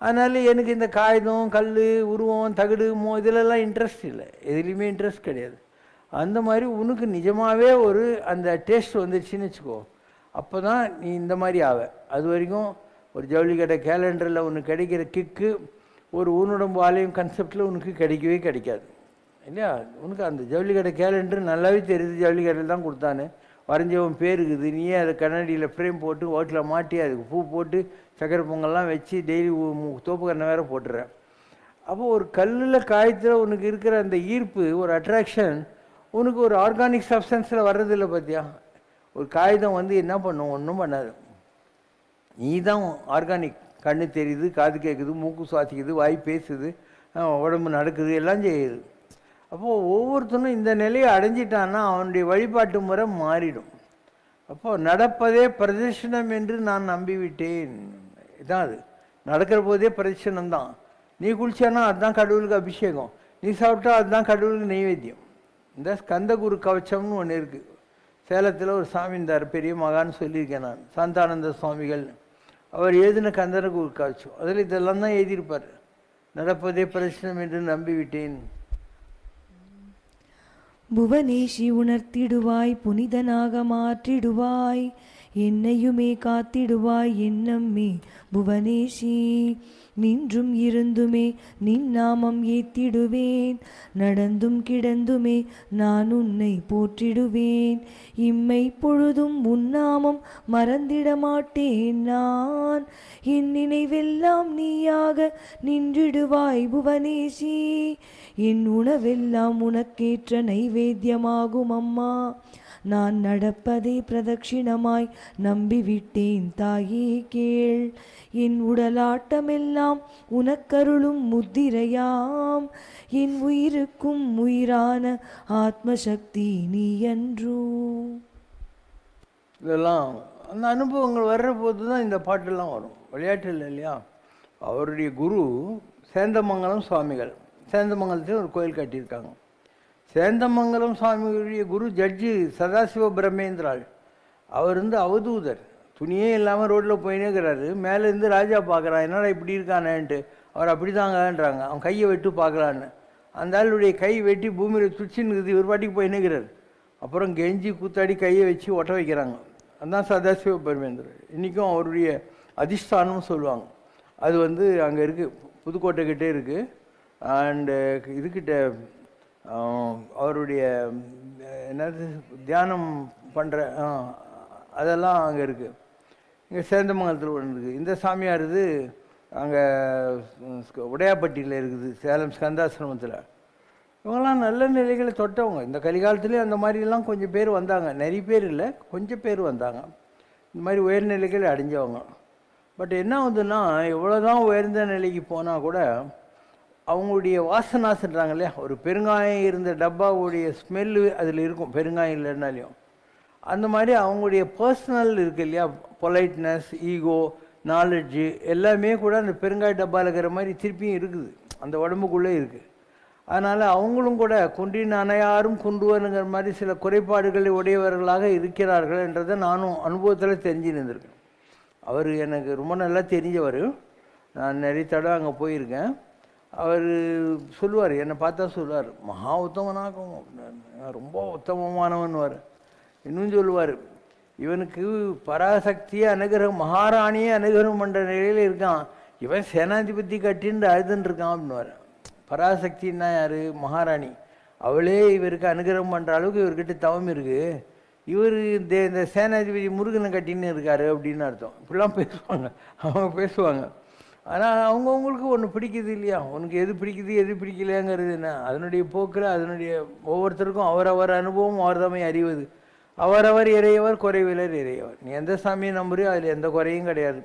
அதனால் எனக்கு இந்த காகிதம், கல், உருவம், தகடு, இதிலெல்லாம் இன்ட்ரெஸ்ட் இல்லை, எதுலேயுமே இன்ட்ரெஸ்ட் கிடையாது. அந்த மாதிரி உனக்கு நிஜமாகவே ஒரு அந்த டேஸ்ட் வந்துடுச்சின்னு வச்சுக்கோ, அப்போ தான் நீ இந்த மாதிரி ஆவ. அது வரைக்கும் ஒரு ஜவுளி கடை கேலண்டரில் உனக்கு கிடைக்கிற கிக்கு ஒரு ஊனுடம்பு ஆலயம் கான்செப்டில் உனக்கு கிடைக்கவே கிடைக்காது இல்லையா? உனக்கு அந்த ஜவுளி கடை கேலண்டர் நல்லாவே தெரியுது, ஜவுளி கடையில் தான் கொடுத்தானு, வரைஞ்சவன் பேர் இருக்குது, நீயே அதை கண்ணாடியில் ஃப்ரேம் போட்டு ஓட்டில் மாட்டி அதுக்கு பூ போட்டு சக்கரை பொங்கல்லாம் வச்சு டெய்லி தோப்பு கண்ணை வேற போட்டுறேன். அப்போது ஒரு கல்லில் காயத்தில் உனக்கு இருக்கிற அந்த ஈர்ப்பு, ஒரு அட்ராக்ஷன் உனக்கு ஒரு ஆர்கானிக் சப்ஸ்டன்ஸில் வர்றதில்லை. பார்த்தியா? ஒரு காகிதம் வந்து என்ன பண்ணும்? ஒன்றும் பண்ணாது. நீ தான் ஆர்கானிக். கண்ணு தெரியுது, காது கேட்குது, மூக்கு சுவாசிக்குது, வாய் பேசுது, உடம்பு நடக்குது, எல்லாம் செய்யுது. அப்போது ஒவ்வொருத்தனும் இந்த நிலையை அடைஞ்சிட்டான்னா அவனுடைய வழிபாட்டு முறை மாறிடும். அப்போது நடப்பதே பிரதர்ஷனம் என்று நான் நம்பிவிட்டேன். இதான் அது. நடக்கிற போதே பிரதர்ஷனம்தான். நீ குளிச்சானா அதுதான் கடவுளுக்கு அபிஷேகம், நீ சாப்பிட்டா அதுதான் கடவுளுக்கு நைவேத்தியம். இந்த ஸ்கந்தகுரு கவச்சம்னு ஒன்று இருக்குது. சேலத்தில் ஒரு சாமி இருந்தார், பெரிய மகான்னு சொல்லியிருக்கேன் நான், சாந்தானந்த சுவாமிகள். அவர் எழுதின கந்தகுரு கவச்சம், அதில் இதெல்லாம் தான் எழுதியிருப்பார். நடப்பதே பிரதர்ஷனம் என்று நம்பிவிட்டேன். புவனேஷி உணர்த்திடுவாய், புனிதனாக மாற்றிடுவாய், என்னையுமே காத்திடுவாய் எண்ணம்மே புவனேஷி. நின்றும் இருந்துமே நின் நாமம் ஏத்திடுவேன், நடந்தும் கிடந்துமே நான் உன்னை போற்றிடுவேன். இம்மை பொழுதும் உன்னாமம் மறந்திட மாட்டேன் நான், என் நினைவெல்லாம் நீயாக நின்றிடுவாய் புவனேஷி. என் உணவெல்லாம் உனக்கேற்ற நைவேத்தியமாகும் அம்மா. நான் நடப்பதை பிரதட்சிணமாய் நம்பிவிட்டேன் தாயே கேள். என் உடலாட்டமெல்லாம் உனக்கருளும் முத்திரையாம். என் உயிருக்கும் உயிரான ஆத்மசக்தி நீ அன்றோ. இதெல்லாம் அந்த அனுபவங்கள் வர்ற போது தான் இந்த பாட்டெல்லாம் வரும். விளையாட்டு இல்லை இல்லையா. அவருடைய குரு சேந்தமங்கலம் சுவாமிகள். சேந்தமங்கலத்தில் ஒரு கோயில் கட்டியிருக்காங்க. சேந்தமங்கலம் சுவாமிகளுடைய குரு ஜட்ஜி சதாசிவ பிரம்மேந்திராள். அவர் அவதூதர். துணியே இல்லாமல் ரோட்டில் போயினேங்கிறாரு. மேலேருந்து ராஜா பார்க்குறான், என்னடா இப்படி இருக்கானேன்ட்டு. அவர் அப்படி தாங்கன்றாங்க. அவன் கையை வெட்டு பார்க்கலான்னு. அந்த ஆளுடைய கை வெட்டி பூமியில் துச்சின்னு இருக்குது. இவர் பாட்டிக்கு போயினேங்கிறார். அப்புறம் கெஞ்சி கூத்தாடி கையை வச்சு ஒட்ட வைக்கிறாங்க. அதுதான் சதாசிவ பிரம்மேந்திரர். இன்றைக்கும் அவருடைய அதிஷ்டானம்னு சொல்லுவாங்க. அது அங்கே இருக்குது, புதுக்கோட்டை கிட்டே இருக்குது. அண்டு இதுக்கிட்ட அவருடைய என்னது தியானம் பண்ணுற அதெல்லாம் அங்கே இருக்குது. இங்கே சேந்தமங்கலத்தில் ஒன்று இருக்குது. இந்த சாமியார் அங்கே உடையாப்பட்டியில் இருக்குது, சேலம் ஸ்கந்தாசிரமத்தில். இவங்கெல்லாம் நல்ல நிலைகளை தொட்டவங்க. இந்த கலிகாலத்துலேயும் அந்த மாதிரிலாம் கொஞ்சம் பேர் வந்தாங்க. நிறைய பேர் இல்லை, கொஞ்சம் பேர் வந்தாங்க இந்த மாதிரி உயர்நிலைகளை அடைஞ்சவங்க. பட் என்ன ஆகுதுன்னா, எவ்வளோதான் உயர்ந்த நிலைக்கு போனால் கூட அவங்களுடைய வாசனாசுன்றாங்க இல்லையா, ஒரு பெருங்காயம் இருந்த டப்பாவுடைய ஸ்மெல்லு அதில் இருக்கும், பெருங்காயம் இல்லைன்னாலையும். அந்த மாதிரி அவங்களுடைய பர்சனல் இருக்குது இல்லையா, பொலைட்னஸ், ஈகோ, நாலெட்ஜு எல்லாமே கூட அந்த பெருங்காய டப்பாவில் இருக்கிற மாதிரி திருப்பியும் இருக்குது, அந்த உடம்புக்குள்ளே இருக்குது. அதனால் அவங்களும் கூட குன்றின் அனையாரும் குன்றுவனுங்கிற மாதிரி சில குறைபாடுகளை உடையவர்களாக இருக்கிறார்கள் என்றதை நானும் அனுபவத்தில் தெரிஞ்சு இருந்திருக்கேன். அவர் எனக்கு ரொம்ப நல்லா தெரிஞ்சவர். நான் நிறைய தடவை அங்கே போயிருக்கேன். அவர் சொல்லுவார், என்னை பார்த்தா சொல்லுவார், மகா உத்தமனாகும், ரொம்ப உத்தமமானவன்வார். இன்னும் சொல்லுவார், இவனுக்கு பராசக்தியை அனுகிரகம், மகாராணியே அனுகிரகம் பண்ணுற நிலையில் இருக்கான், இவன் சேனாதிபதி கட்டின்னு அழுதுன்னு இருக்கான் அப்படின்வார். பராசக்தின்னா யார்? மகாராணி. அவளே இவருக்கு அனுகிரகம் பண்ணுற அளவுக்கு இவர்கிட்ட தவம் இருக்குது. இவர் இந்த சேனாதிபதி முருகனை கட்டின்னு இருக்காரு அப்படின்னு அர்த்தம். இப்படிலாம் பேசுவாங்க, அவங்க பேசுவாங்க. ஆனால் அவங்கவுங்களுக்கு ஒன்று பிடிக்குது இல்லையா, உனக்கு எது பிடிக்குது எது பிடிக்கலையாங்கிறது என்ன, அதனுடைய போக்கில் அதனுடைய ஒவ்வொருத்தருக்கும் அவரவர் அனுபவம் அவர்தமை அறிவது. அவரவர் இறையவர் குறைவிலர் இறையவர். நீ எந்த சாமியை நம்புறியோ அதில் எந்த குறையும் கிடையாது.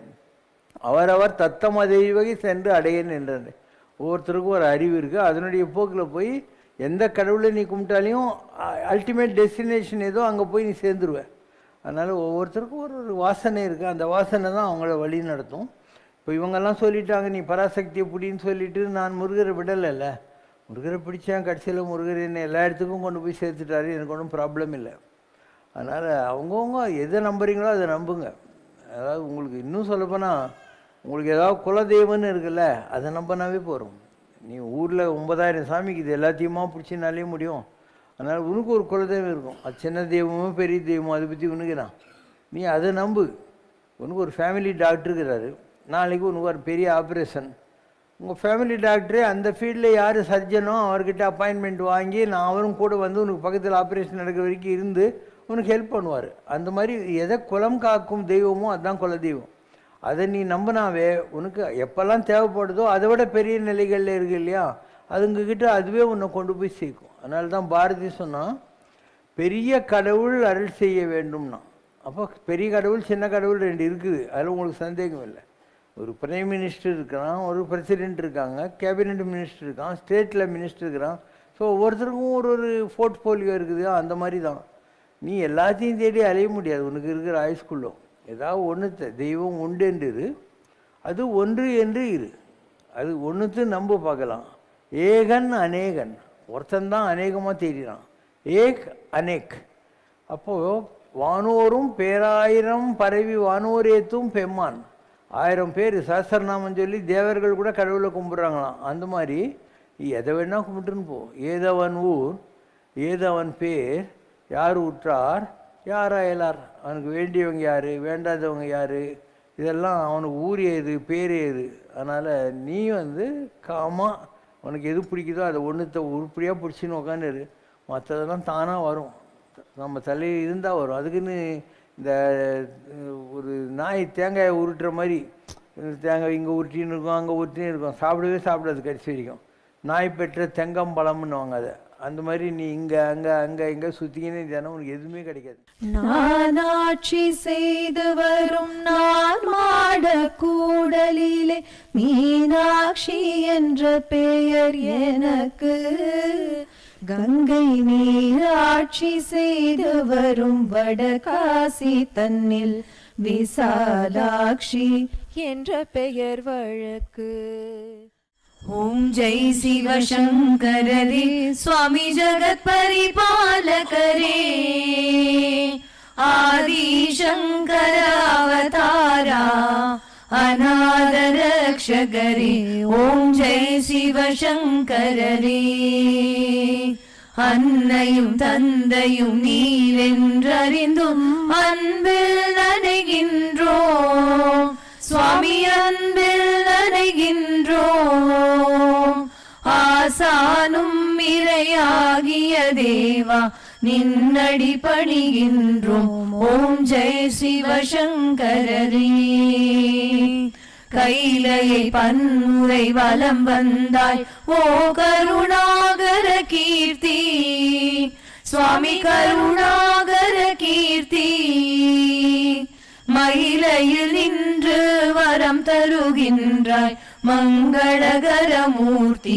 அவரவர் தத்தம் தெய்வகை சென்று அடையன் என்றது. ஒவ்வொருத்தருக்கும் ஒரு அறிவு இருக்குது. அதனுடைய போக்கில் போய் எந்த கடவுளை நீ கும்பிட்டாலையும் அல்டிமேட் டெஸ்டினேஷன் ஏதோ அங்கே போய் நீ சேர்ந்துருவேன். அதனால் ஒவ்வொருத்தருக்கும் ஒரு வாசனை இருக்குது. அந்த வாசனை தான் அவங்கள வழி நடத்தும். இப்போ இவங்கெல்லாம் சொல்லிட்டாங்க, நீ பராசக்தியை பிடின்னு சொல்லிவிட்டு நான் முருகரை விடலைல்ல, முருகரை பிடிச்சேன், கடைசியில் முருகர் என்னை எல்லா இடத்துக்கும் கொண்டு போய் சேர்த்துட்டாரு, எனக்கு ஒன்றும் ப்ராப்ளம் இல்லை. அதனால் அவங்கவுங்க எதை நம்புறீங்களோ அதை நம்புங்க. அதாவது உங்களுக்கு இன்னும் சொல்லப்போனால், உங்களுக்கு ஏதாவது குலதெய்வம்னு இருக்குல்ல, அதை நம்பினாவே போகிறோம். நீ ஊரில் 9000 சாமிக்கு இது எல்லாத்தையுமா பிடிச்சினாலே முடியும். அதனால் உனக்கு ஒரு குலதெய்வம் இருக்கும். அது சின்ன தெய்வமோ பெரிய தெய்வமோ அதை பற்றி உனக்குதான், நீ அதை நம்பு. உனக்கு ஒரு ஃபேமிலி டாக்டர் இருக்கிறாரு, நாளைக்கு உனக்கு ஒரு பெரிய ஆப்ரேஷன், உங்கள் ஃபேமிலி டாக்டரே அந்த ஃபீல்டில் யார் சர்ஜனோ அவர்கிட்ட அப்பாயின்மெண்ட் வாங்கி நான் அவரும் கூட உனக்கு பக்கத்தில் ஆப்ரேஷன் நடக்கிற வரைக்கும் இருந்து உனக்கு ஹெல்ப் பண்ணுவார். அந்த மாதிரி எதை குலம் காக்கும் தெய்வமோ அதுதான் குலதெய்வம். அதை நீ நம்பினாவே உனக்கு எப்போல்லாம் தேவைப்படுதோ அதை விட பெரிய நிலைகளில் இருக்கு இல்லையா, அதுங்கக்கிட்ட அதுவே உன்னை கொண்டு போய் சேர்க்கும். அதனால தான் பாரதி சொன்னால், பெரிய கடவுள் அருள் செய்ய வேண்டும்னா. அப்போ பெரிய கடவுள் சின்ன கடவுள் 2 இருக்குது, அதில் உங்களுக்கு சந்தேகம் இல்லை. ஒரு பிரைம் மினிஸ்டர் இருக்கிறான், ஒரு பிரசிடெண்ட் இருக்காங்க, கேபினட் மினிஸ்டர் இருக்கான், ஸ்டேட்டில் மினிஸ்டர் இருக்கிறான். ஸோ ஒவ்வொருத்தருக்கும் ஒரு போர்ட்ஃபோலியோ இருக்குது. அந்த மாதிரி தான் நீ எல்லாத்தையும் தேடி அலைய முடியாது. உனக்கு இருக்கிற ஆயுஸ்குள்ளோ ஏதாவது ஒன்று தெய்வம் உண்டு என்று இரு, அது ஒன்று என்று இரு, அது ஒன்றுத்து நம்ப பார்க்கலாம். ஏகன் அநேகன், ஒருத்தந்தான் அநேகமாக தெரிகிறான், ஏக் அநேக். அப்போது வானோரும் பேராயிரம் பரவி வானோரேத்தும் பெம்மான், 1000 பேர் சஹஸ்ரநாமம் சொல்லி தேவர்கள் கூட கடவுளை கும்பிட்றாங்களாம். அந்த மாதிரி எதை வேணா கும்பிட்டுன்னு போ. ஏதவன் ஊர் ஏதவன் பேர், யார் உற்றார் யார் அயலார், அவனுக்கு வேண்டியவங்க யார் வேண்டாதவங்க யார், இதெல்லாம் அவனுக்கு ஊர் ஏது பேர் ஏது. அதனால் நீ காமாக உனக்கு எது பிடிக்குதோ அதை ஒன்றுத்த உருப்படியாக பிடிச்சின்னு உக்காந்துரு, மற்றதெல்லாம் தானாக வரும், நம்ம தலையில் இருந்தால் வரும். அதுக்குன்னு இந்த ஒரு நாய் தேங்காயை உருட்டுற மாதிரி தேங்காய் இங்கே உருட்டின்னு இருக்கும் அங்கே உருட்டின்னு இருக்கும், சாப்பிடவே சாப்பிடாது கடைசி வரைக்கும். நாய் பெற்ற தெங்கம்பழம்னுவாங்க அதை. அந்த மாதிரி நீ இங்கே அங்கே அங்கே இங்கே சுற்றிக்கினே தினம் உனக்கு எதுவுமே கிடைக்காது. நான் ஆட்சி செய்து வரும் நான் மாட கூடலிலே மீனாட்சி என்ற பெயர் எனக்கு. கங்கை நீர் ஆட்சி செய்து வரும் வடகாசி தன்னில் விசாலாட்சி என்ற பெயர் வழக்கு. ஓம் ஜெய் சிவசங்கரரே சுவாமி ஜகத் பரிபாலகரே ஆதி சங்கர அவதாரா அநாத ரக்ஷகரே. ஓம் ஜெய் சிவசங்கரரே. அன்னையும் தந்தையும் நீரென்றறிந்தும் அன்பில் நனைகின்றோம் சுவாமி, அன்பில் நனைகின்றோம். ஆசானும் இறையாகிய தேவா நின்னடி பணிகின்றோம். ஓம் ஜெய் சிவசங்கரரே. கைலையை பன்முறை வலம் வந்தாய் ஓ கருணாகர கீர்த்தி சுவாமி, கருணாகர கீர்த்தி. மயிலையில் நின்று வரம் தருகின்றாய் மங்களகர மூர்த்தி.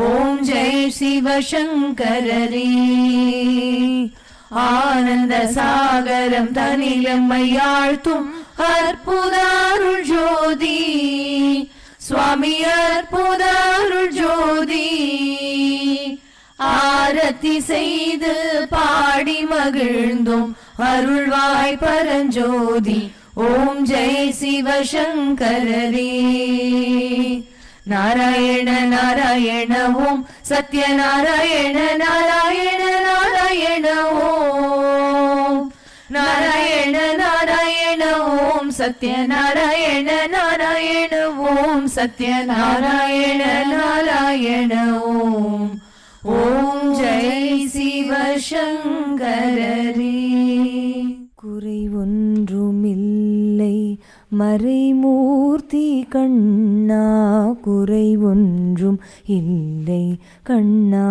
ஓம் ஜெய் சிவசங்கரரே. ஆனந்த சாகரம் தனிலம்மையாழ்த்தும் அற்புதாருள் ஜோதி சுவாமி, அற்புதாருள் ஜோதி. ஆரத்தி செய்து பாடி மகிழ்ந்தோம் அருள்வாய் பரஞ்சோதி. ஓம் ஜெய் சிவசங்கரரே. நாராயண நாராயண ஓம் சத்யநாராயண நாராயண நாராயண ஓம் நாராயண நாராயண ஓம் சத்யநாராயண நாராயண ஓம் சத்யநாராயண நாராயண ஓம். ஓம் ஜெய் சிவசங்கரரே. குறை ஒன்றுமில்லை மறைமூர்த்தி கண்ணா, குறை ஒன்றும் இல்லை கண்ணா,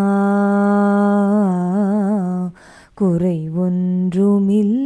குறை ஒன்றுமில்லை